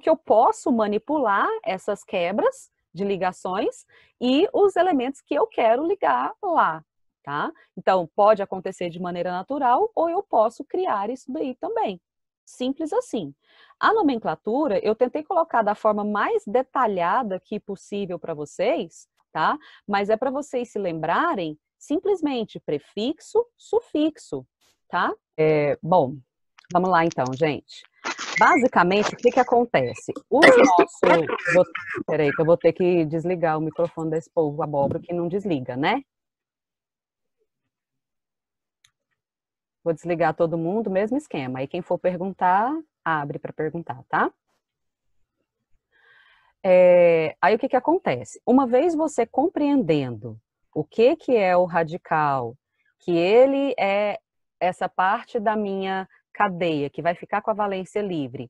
eu posso manipular essas quebras de ligações e os elementos que eu quero ligar lá, tá? Então, pode acontecer de maneira natural ou eu posso criar isso daí também. Simples assim. A nomenclatura, eu tentei colocar da forma mais detalhada que possível para vocês, tá? Mas é para vocês se lembrarem simplesmente prefixo, sufixo, tá? Bom, vamos lá então, gente. Basicamente, o que acontece? Peraí, que eu vou ter que desligar o microfone desse povo abóbora que não desliga, né? Vou desligar todo mundo, mesmo esquema. Aí quem for perguntar, abre para perguntar, tá? Aí o que acontece? Uma vez você compreendendo o que é o radical, que ele é essa parte da minha cadeia que vai ficar com a valência livre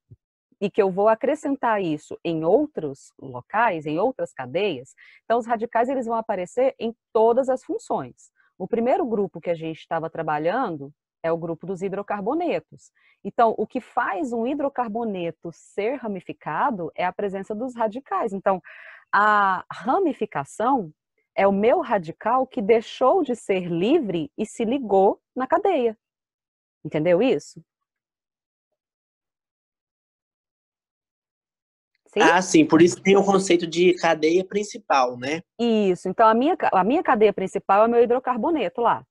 e que eu vou acrescentar isso em outros locais, em outras cadeias, então os radicais eles vão aparecer em todas as funções. O primeiro grupo que a gente estava trabalhando é o grupo dos hidrocarbonetos. Então, o que faz um hidrocarboneto ser ramificado é a presença dos radicais. Então, a ramificação é o meu radical que deixou de ser livre e se ligou na cadeia. Entendeu isso? Sim? Ah, sim, por isso tem o conceito de cadeia principal, né? Isso, então a minha cadeia principal é o meu hidrocarboneto lá.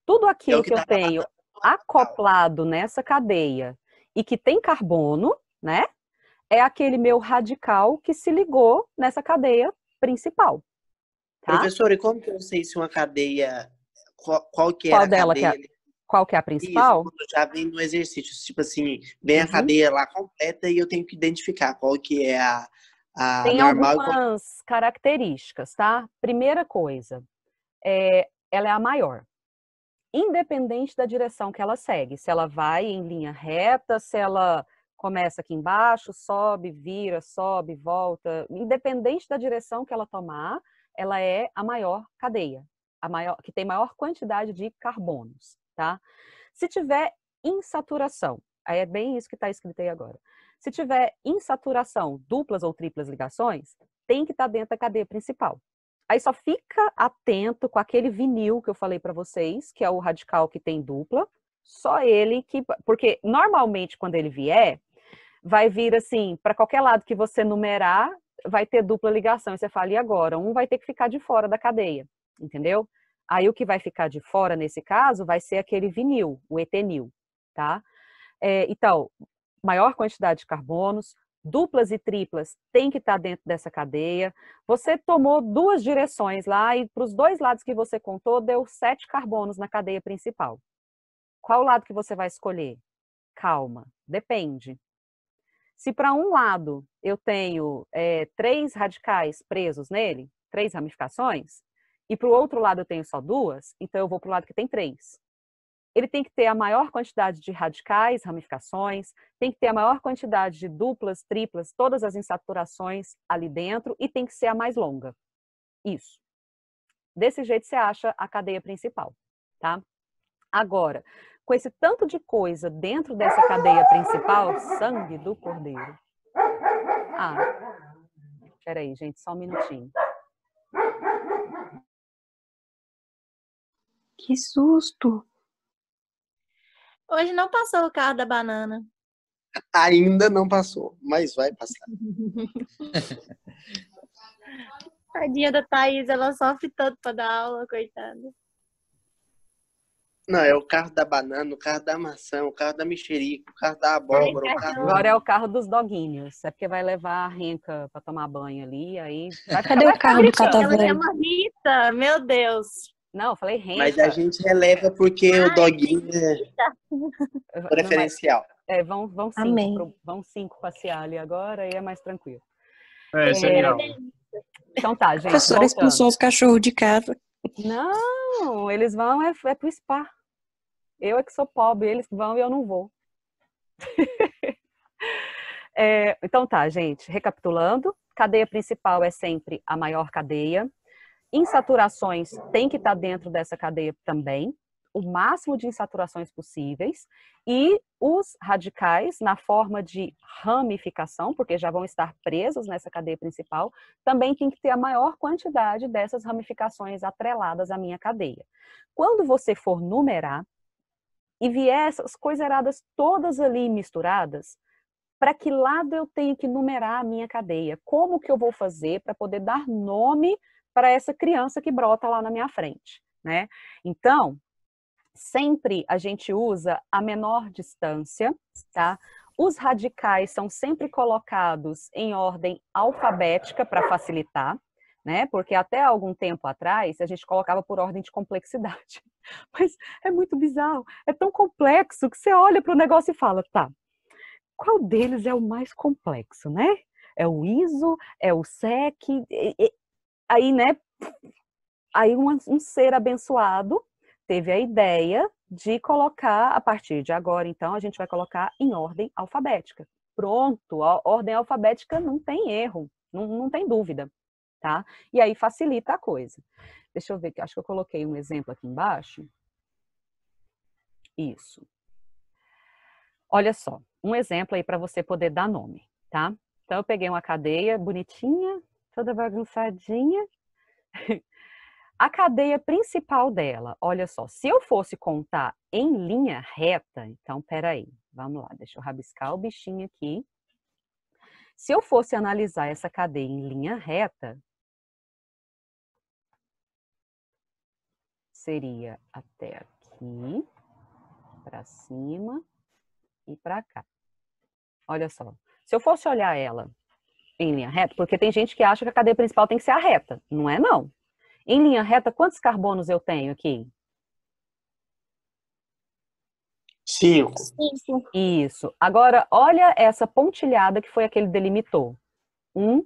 Tudo aquilo que eu tenho acoplado nessa cadeia e que tem carbono, né? É aquele meu radical que se ligou nessa cadeia principal. Tá? Professor, e como que eu sei se uma cadeia, qual que é a dela cadeia? Qual que é a principal? Isso, quando já vem no exercício, tipo assim, vem a cadeia lá completa e eu tenho que identificar qual que é a tem normal. algumas características, tá? Primeira coisa, ela é a maior. Independente da direção que ela segue, se ela vai em linha reta, se ela começa aqui embaixo, sobe, vira, sobe, volta, independente da direção que ela tomar, ela é a maior cadeia, que tem maior quantidade de carbonos, tá? Se tiver insaturação, aí é bem isso que está escrito aí agora. Se tiver insaturação, duplas ou triplas ligações, tem que estar dentro da cadeia principal. Aí só fica atento com aquele vinil que eu falei para vocês, que é o radical que tem dupla, só ele que... Porque normalmente quando ele vier, vai vir assim, para qualquer lado que você numerar, vai ter dupla ligação. E você fala, e agora? Um vai ter que ficar de fora da cadeia, entendeu? Aí o que vai ficar de fora, nesse caso, vai ser aquele vinil, o etenil, tá? Então, maior quantidade de carbonos, duplas e triplas tem que estar dentro dessa cadeia. Você tomou 2 direções lá e para os 2 lados que você contou, deu 7 carbonos na cadeia principal. Qual lado que você vai escolher? Calma, depende. Se para um lado eu tenho 3 radicais presos nele, 3 ramificações, e para o outro lado eu tenho só 2, então eu vou para o lado que tem 3. Ele tem que ter a maior quantidade de radicais, ramificações, tem que ter a maior quantidade de duplas, triplas, todas as insaturações ali dentro, e tem que ser a mais longa. Isso. Desse jeito você acha a cadeia principal, tá? Agora, com esse tanto de coisa dentro dessa cadeia principal, sangue do cordeiro. Peraí, gente, só um minutinho. Que susto! Hoje não passou o carro da banana. Ainda não passou, mas vai passar. Tadinha da Thaís, ela sofre tanto para dar aula, coitada. Não, é o carro da banana, o carro da maçã, o carro da mexerica, o carro da abóbora. Agora é o carro dos doguinhos. É porque vai levar a Renca para tomar banho ali, aí... Cadê o carro do catavento? Ela chama Rita, meu Deus. Não, eu falei Renca. Mas a gente releva porque o doguinho é preferencial. Vão 5 passear ali agora e é mais tranquilo. Genial. Então tá, gente. A professora expulsou os cachorros de casa. Não, eles vão pro spa. Eu é que sou pobre, eles vão e eu não vou. Então tá, gente. Recapitulando, cadeia principal é sempre a maior cadeia. Insaturações tem que estar dentro dessa cadeia também. O máximo de insaturações possíveis. E os radicais, na forma de ramificação, porque já vão estar presos nessa cadeia principal, também tem que ter a maior quantidade dessas ramificações atreladas à minha cadeia. Quando você for numerar, e vier essas coiseradas todas ali misturadas, para que lado eu tenho que numerar a minha cadeia? Como que eu vou fazer para poder dar nome para essa criança que brota lá na minha frente, né? Então, sempre a gente usa a menor distância, tá? Os radicais são sempre colocados em ordem alfabética para facilitar, né? Porque até algum tempo atrás a gente colocava por ordem de complexidade. Mas é muito bizarro, é tão complexo que você olha para o negócio e fala, tá, qual deles é o mais complexo, né? É o ISO, é o SEC, aí, né? Aí um ser abençoado teve a ideia de colocar, a partir de agora, então, a gente vai colocar em ordem alfabética. Pronto, a ordem alfabética não tem erro, não tem dúvida, tá? E aí facilita a coisa. Deixa eu ver, acho que eu coloquei um exemplo aqui embaixo. Isso. Olha só, um exemplo aí para você poder dar nome, tá? Então, eu peguei uma cadeia bonitinha, toda bagunçadinha. A cadeia principal dela, olha só, se eu fosse contar em linha reta, então, peraí, vamos lá, deixa eu rabiscar o bichinho aqui. Se eu fosse analisar essa cadeia em linha reta, seria até aqui, para cima e para cá. Olha só, se eu fosse olhar ela em linha reta, porque tem gente que acha que a cadeia principal tem que ser a reta. Não é, não. Em linha reta, quantos carbonos eu tenho aqui? 5. Isso. Agora, olha essa pontilhada que foi a que ele delimitou. 1,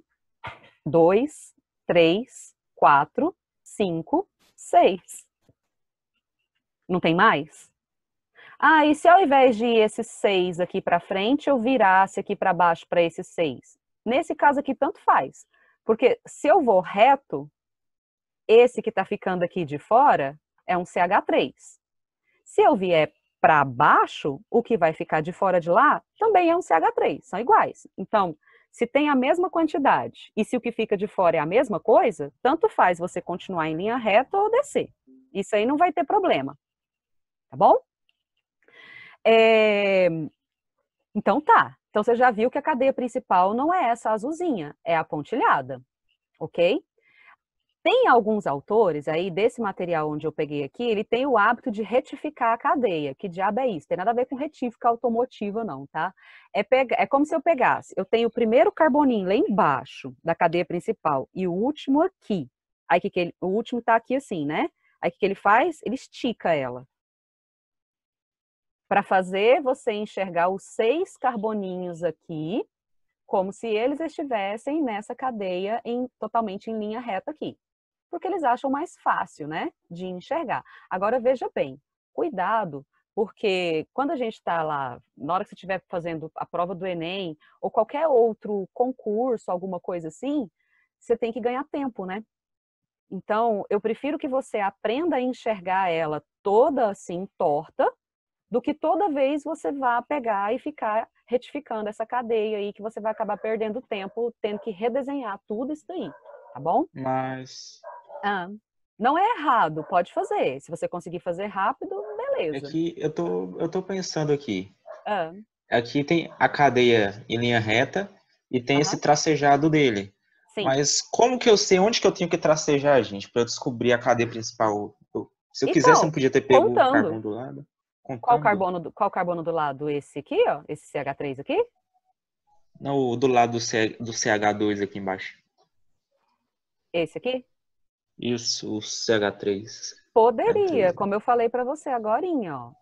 2, 3, 4, 5, 6. Não tem mais? Ah, e se ao invés de ir esse 6 aqui para frente, eu virasse aqui para baixo para esse 6? Nesse caso aqui, tanto faz. Porque se eu vou reto, esse que está ficando aqui de fora é um CH3. Se eu vier para baixo, o que vai ficar de fora de lá também é um CH3, são iguais. Então, se tem a mesma quantidade e se o que fica de fora é a mesma coisa, tanto faz você continuar em linha reta ou descer. Isso aí não vai ter problema. Tá bom? Então tá. Então você já viu que a cadeia principal não é essa azulzinha, é a pontilhada. Ok? Tem alguns autores aí, desse material onde eu peguei aqui, ele tem o hábito de retificar a cadeia. Que diabo é isso? Tem nada a ver com retífica automotiva, não, tá? É como se eu pegasse, eu tenho o primeiro carboninho lá embaixo da cadeia principal e o último aqui. Aí o último tá aqui assim, né? Aí o que ele faz? Ele estica ela. Para fazer você enxergar os 6 carboninhos aqui, como se eles estivessem nessa cadeia totalmente em linha reta aqui. Porque eles acham mais fácil, né, de enxergar. Agora, veja bem, cuidado, porque quando a gente está lá, na hora que você estiver fazendo a prova do Enem, ou qualquer outro concurso, alguma coisa assim, você tem que ganhar tempo, né? Então, eu prefiro que você aprenda a enxergar ela toda assim, torta, do que toda vez você vá pegar e ficar retificando essa cadeia aí, que você vai acabar perdendo tempo, tendo que redesenhar tudo isso daí, tá bom? Mas... não é errado, pode fazer. Se você conseguir fazer rápido, beleza. É que eu tô pensando aqui. Aqui tem a cadeia em linha reta e tem esse tracejado dele. Sim. Mas como que eu sei onde que eu tenho que tracejar, gente, para eu descobrir a cadeia principal? Se eu quisesse, eu não podia ter pego o carbono do lado? Qual carbono do lado? Esse aqui, ó? Esse CH3 aqui? Não, do lado do CH2 aqui embaixo. Esse aqui? Isso, o CH3. Poderia, como eu falei para você agorinha, ó.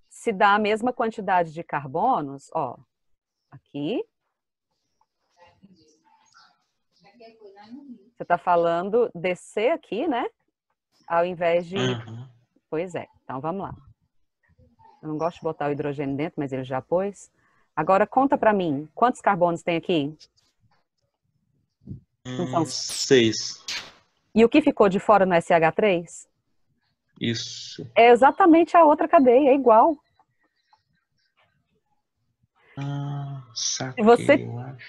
Se dá a mesma quantidade de carbonos, ó, aqui. Você está falando descer aqui, né? Ao invés de... Pois é, então vamos lá. Eu não gosto de botar o hidrogênio dentro, mas ele já pôs. Agora conta para mim, quantos carbonos tem aqui? 6. E o que ficou de fora no SH3? Isso. É exatamente a outra cadeia, é igual. Saquei,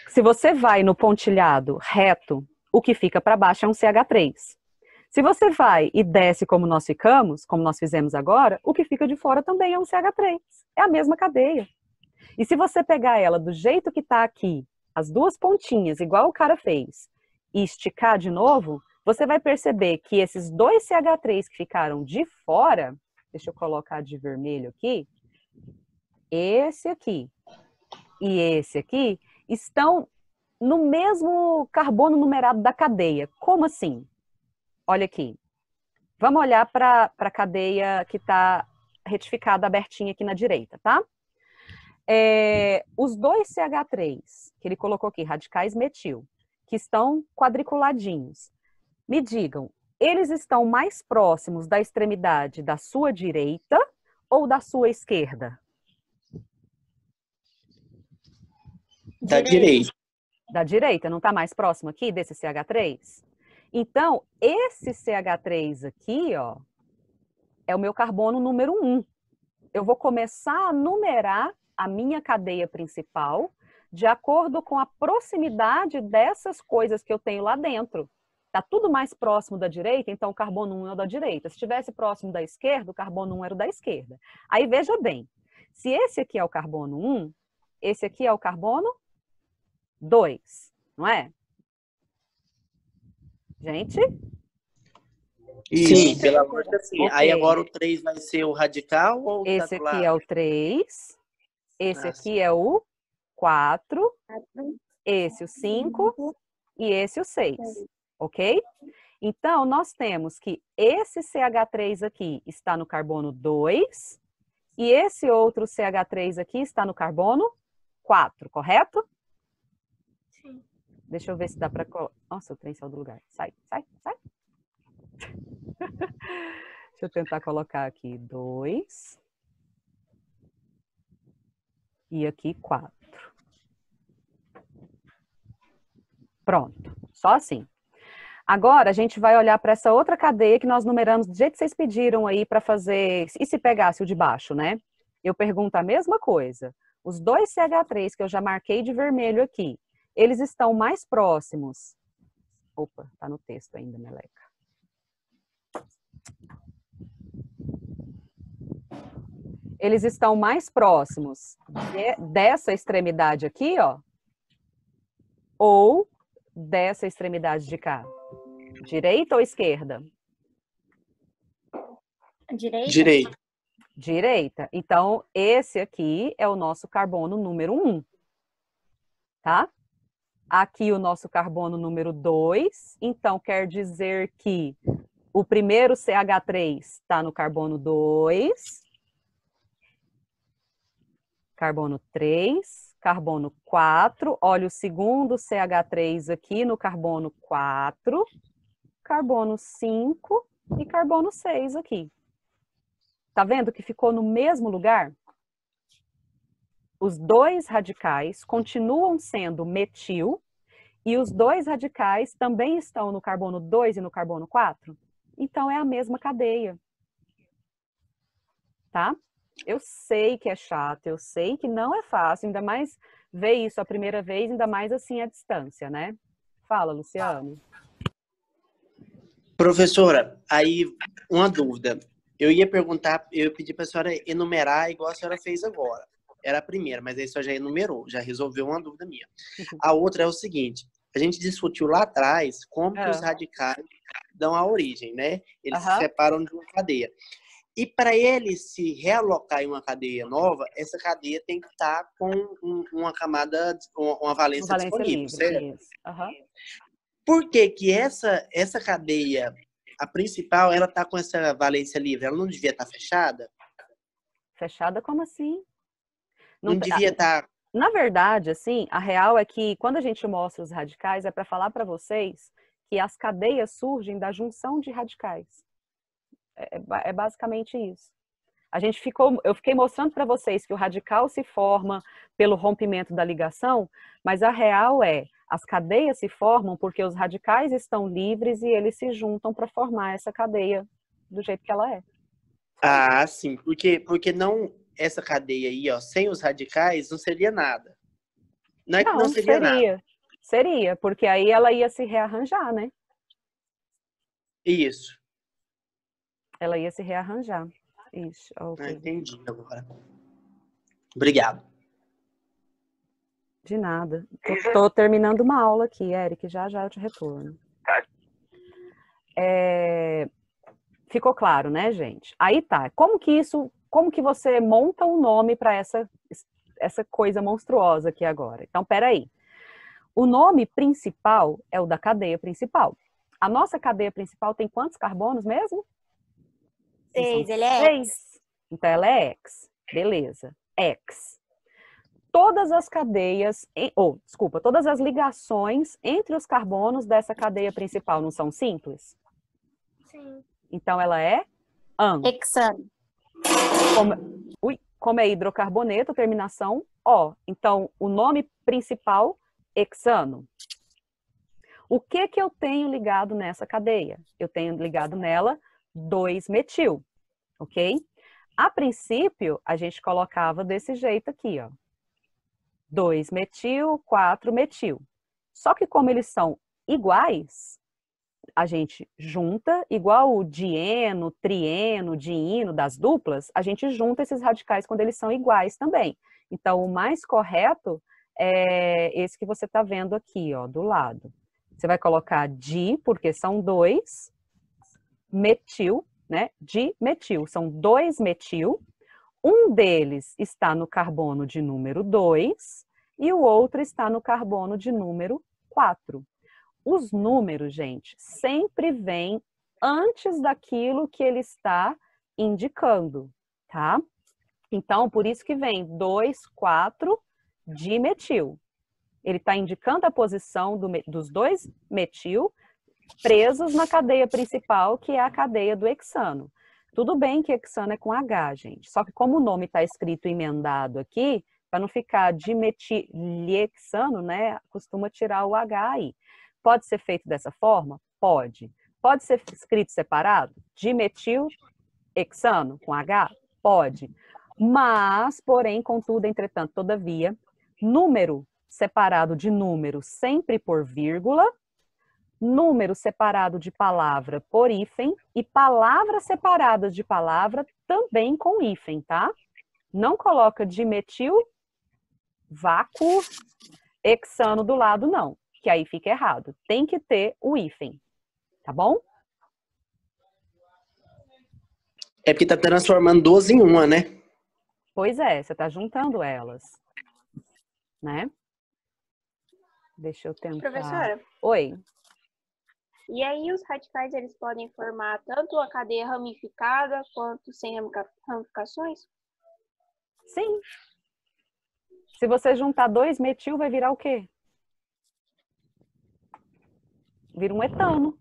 se você vai no pontilhado reto, o que fica para baixo é um CH3. Se você vai e desce como nós ficamos, como nós fizemos agora, o que fica de fora também é um CH3. É a mesma cadeia. E se você pegar ela do jeito que está aqui, as duas pontinhas, igual o cara fez, e esticar de novo, você vai perceber que esses 2 CH3 que ficaram de fora, deixa eu colocar de vermelho aqui, esse aqui e esse aqui, estão no mesmo carbono numerado da cadeia. Como assim? Olha aqui. Vamos olhar para a cadeia que está retificada, abertinha aqui na direita, tá? Os 2 CH3, que ele colocou aqui, radicais metil, que estão quadriculadinhos. Me digam, eles estão mais próximos da extremidade da sua direita ou da sua esquerda? Da direita. Da direita, não está mais próximo aqui desse CH3? Então, esse CH3 aqui, ó, é o meu carbono número 1. Eu vou começar a numerar a minha cadeia principal de acordo com a proximidade dessas coisas que eu tenho lá dentro. Está tudo mais próximo da direita, então o carbono 1 é o da direita. Se estivesse próximo da esquerda, o carbono 1 era o da esquerda. Aí veja bem, se esse aqui é o carbono 1, esse aqui é o carbono 2, não é? Gente? Sim, pela lógica, sim. Ok. Aí agora o 3 vai ser o radical ou o que tá Esse do aqui lado? é o 3, esse Ah, aqui é o 4, esse o 5 e esse o 6, ok? Então, nós temos que esse CH3 aqui está no carbono 2 e esse outro CH3 aqui está no carbono 4, correto? Sim. Deixa eu ver se dá para... Nossa, o trem saiu do lugar. Sai, sai, sai. Deixa eu tentar colocar aqui 2 e aqui 4. Pronto, só assim. Agora, a gente vai olhar para essa outra cadeia que nós numeramos do jeito que vocês pediram aí para fazer... E se pegasse o de baixo, né? Eu pergunto a mesma coisa. Os dois CH3 que eu já marquei de vermelho aqui, eles estão mais próximos... Opa, tá no texto ainda, meleca. Eles estão mais próximos dessa extremidade aqui, ó, ou dessa extremidade de cá? Direita ou esquerda? Direita. Direita. Direita. Então, esse aqui é o nosso carbono número 1. Tá? Aqui o nosso carbono número 2. Então, quer dizer que o primeiro CH3 está no carbono 2. Carbono 3. Carbono 4. Olha o segundo CH3 aqui no carbono 4. Carbono 5 e carbono 6 aqui. Tá vendo que ficou no mesmo lugar? Os dois radicais continuam sendo metil e os dois radicais também estão no carbono 2 e no carbono 4. Então, é a mesma cadeia. Tá? Eu sei que é chato, eu sei que não é fácil, ainda mais ver isso a primeira vez, ainda mais assim à distância, né? Fala, Luciano. Professora, aí uma dúvida. Eu ia perguntar, eu ia pedir para a senhora enumerar igual a senhora fez agora. Era a primeira, mas aí a senhora já enumerou, já resolveu uma dúvida minha. A outra é o seguinte, a gente discutiu lá atrás como que os radicais dão a origem, né? Eles se separam de uma cadeia. E para eles se realocar em uma cadeia nova, essa cadeia tem que estar com uma camada, uma valência disponível, livre, certo? Isso. Por que que essa cadeia, a principal, ela está com essa valência livre? Ela não devia estar fechada? Fechada como assim? Não devia estar... Na verdade, assim, a real é que quando a gente mostra os radicais, é para falar para vocês que as cadeias surgem da junção de radicais. É basicamente isso. Eu fiquei mostrando para vocês que o radical se forma pelo rompimento da ligação, mas a real é, as cadeias se formam porque os radicais estão livres e eles se juntam para formar essa cadeia do jeito que ela é. Ah, sim, porque não essa cadeia aí, ó, sem os radicais não seria nada. Não é que não seria nada. Seria, porque aí ela ia se rearranjar, né? Isso. Ela ia se rearranjar. Isso. Okay. Entendi agora. Obrigado. De nada. Estou terminando uma aula aqui, Eric. Já eu te retorno. Ficou claro, né, gente? Aí tá. Como que você monta um nome para essa coisa monstruosa aqui agora? Então, peraí. O nome principal é o da cadeia principal. A nossa cadeia principal tem quantos carbonos mesmo? 6, ele é X. Então, ela é X. Beleza. X. Todas as cadeias, todas as ligações entre os carbonos dessa cadeia principal não são simples? Sim. Então, ela é an. Hexano. Como é hidrocarboneto, terminação O. Então, o nome principal, hexano. O que eu tenho ligado nessa cadeia? Eu tenho ligado nela 2-metil, ok? A princípio, a gente colocava desse jeito aqui, ó. 2-metil, 4-metil. Só que como eles são iguais, a gente junta, igual o dieno, trieno, diino das duplas, a gente junta esses radicais quando eles são iguais também. Então, o mais correto é esse que você está vendo aqui, ó, do lado. Você vai colocar di, porque são 2, metil, né? Dimetil, são 2 metil. Um deles está no carbono de número 2 e o outro está no carbono de número 4. Os números, gente, sempre vêm antes daquilo que ele está indicando, tá? Então, por isso que vem 2, 4, dimetil. Ele está indicando a posição dos 2 metil presos na cadeia principal, que é a cadeia do hexano. Tudo bem que hexano é com H, gente. Só que como o nome está escrito emendado aqui, para não ficar dimetilhexano, né? Costuma tirar o H aí. Pode ser feito dessa forma? Pode. Pode ser escrito separado? Dimetilhexano com H? Pode. Mas, porém, contudo, entretanto, todavia, número separado de número sempre por vírgula, número separado de palavra por hífen e palavras separadas de palavra também com hífen, tá? Não coloca dimetil, vácuo, hexano do lado, não, que aí fica errado. Tem que ter o hífen, tá bom? É porque tá transformando 2 em uma, né? Pois é, você tá juntando elas, né? Deixa eu tentar... Professora? Oi. E aí os radicais, eles podem formar tanto a cadeia ramificada quanto sem ramificações? Sim. Se você juntar 2 metil, vai virar o quê? Vira um etano.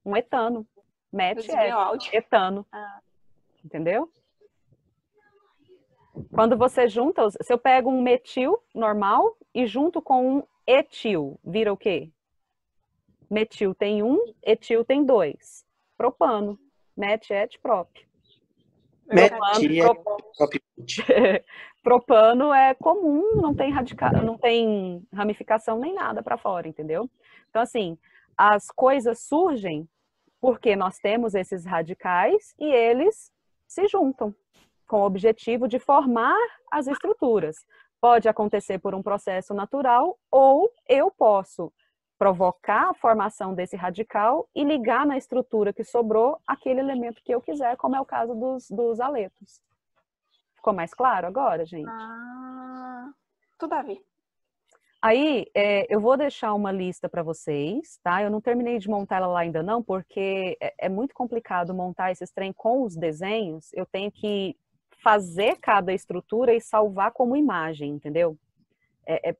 Um etano. Met é etano. Ah. Entendeu? Quando você junta, se eu pego um metil normal e junto com um etil, vira o quê? Metil tem 1, etil tem 2. Propano. Met, et, prop. Propano é comum, não tem ramificação nem nada para fora, entendeu? Então, assim, as coisas surgem porque nós temos esses radicais e eles se juntam com o objetivo de formar as estruturas. Pode acontecer por um processo natural ou eu posso provocar a formação desse radical e ligar na estrutura que sobrou aquele elemento que eu quiser, como é o caso dos aletos. Ficou mais claro agora, gente? Ah, tudo a ver. Aí, eu vou deixar uma lista para vocês, tá? Eu não terminei de montar ela lá ainda não, porque é muito complicado montar esses trem com os desenhos. Eu tenho que fazer cada estrutura e salvar como imagem, entendeu?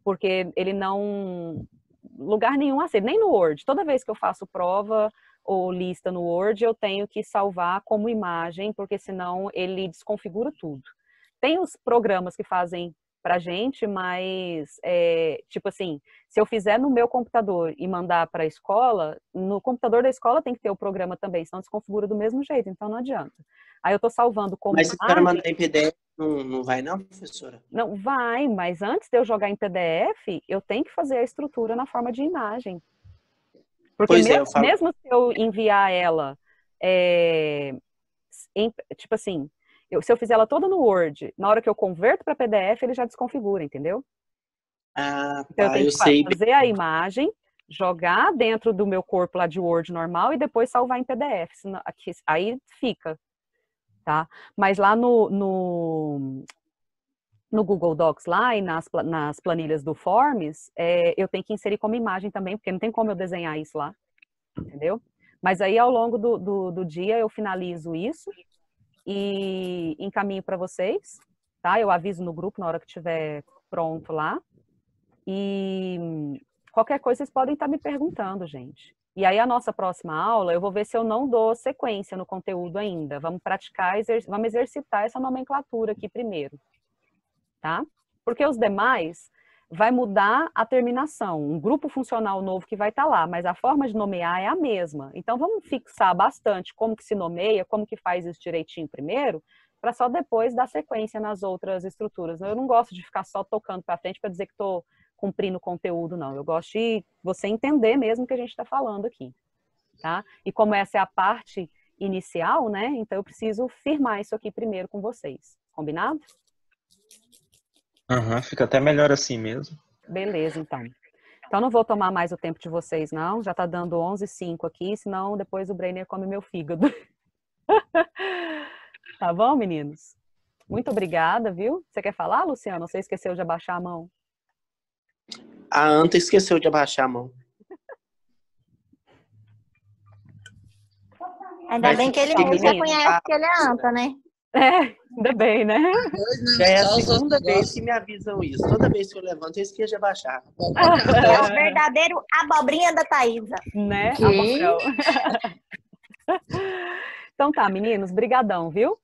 Porque ele não... lugar nenhum assim, nem no Word. Toda vez que eu faço prova ou lista no Word, eu tenho que salvar como imagem, porque senão ele desconfigura tudo. Tem os programas que fazem pra gente, mas, tipo assim, se eu fizer no meu computador e mandar para a escola, no computador da escola tem que ter o programa também, senão desconfigura do mesmo jeito, então não adianta. Aí eu tô salvando como Mas se o cara mandar em PDF, não vai não, professora? Não, vai, mas antes de eu jogar em PDF, eu tenho que fazer a estrutura na forma de imagem. Porque mesmo se eu enviar ela, tipo assim, se eu fizer ela toda no Word, na hora que eu converto para PDF, ele já desconfigura, entendeu? Ah, tá, então eu tenho que fazer a imagem, jogar dentro do meu corpo lá de Word normal e depois salvar em PDF. Senão, aí fica, tá? Mas lá no Google Docs lá e nas planilhas do Forms, eu tenho que inserir como imagem também, porque não tem como eu desenhar isso lá, entendeu? Mas aí ao longo do dia eu finalizo isso e encaminho para vocês, tá? Eu aviso no grupo na hora que estiver pronto lá. E qualquer coisa vocês podem estar me perguntando, gente. E aí a nossa próxima aula, eu vou ver se eu não dou sequência no conteúdo ainda. Vamos praticar, vamos exercitar essa nomenclatura aqui primeiro, tá? Porque os demais vai mudar a terminação, um grupo funcional novo que vai estar lá, mas a forma de nomear é a mesma. Então vamos fixar bastante como que se nomeia, como que faz isso direitinho primeiro, para só depois dar sequência nas outras estruturas. Eu não gosto de ficar só tocando para frente para dizer que estou cumprindo o conteúdo, não. Eu gosto de você entender mesmo o que a gente está falando aqui, tá? E como essa é a parte inicial, né? Então eu preciso firmar isso aqui primeiro com vocês. Combinado? Aham, fica até melhor assim mesmo. Beleza, então. Então não vou tomar mais o tempo de vocês, não. Já tá dando 11h05 aqui, senão depois o Breiner come meu fígado. Tá bom, meninos? Muito obrigada, viu? Você quer falar, Luciano? Você esqueceu de abaixar a mão? A Anta esqueceu de abaixar a mão. Ainda bem que ele reconhece que ele é anta, né? É, ainda bem, né? Já é a segunda vez que me avisam isso. Toda vez que eu levanto, eu esqueço de abaixar. É o verdadeiro abobrinha da Thaísa. Né? Que? Abobrão. Então tá, meninos, brigadão, viu?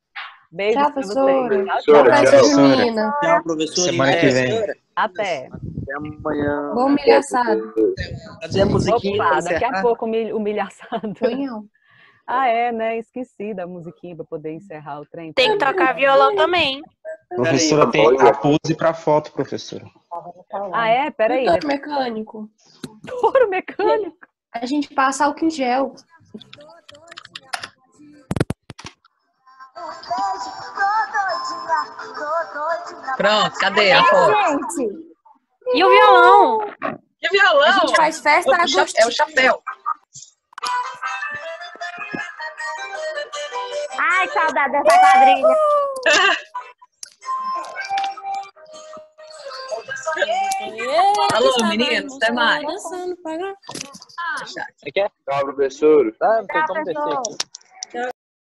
Beijo pra vocês. Tchau, professora. Tchau, professora. Semana que vem. Até. Até amanhã. Bom milhaçado. Fazer a musiquinha. Opa, daqui a pouco humilhaçado. Sonhão. Ah, é, né? Esqueci da musiquinha pra poder encerrar o trem. Tem que tocar violão também. Professora, tem a pose pra foto, professora. Ah, é? Peraí. Touro mecânico. Touro mecânico? A gente passa álcool em gel. Pronto, cadê a foto? Gente! E o violão? E o violão? A gente faz festa na É o chapéu. Ai, saudade dessa quadrilha. Alô, meninos, até mais. Você quer? Tchau, professor. Tá, então vamos descer aqui.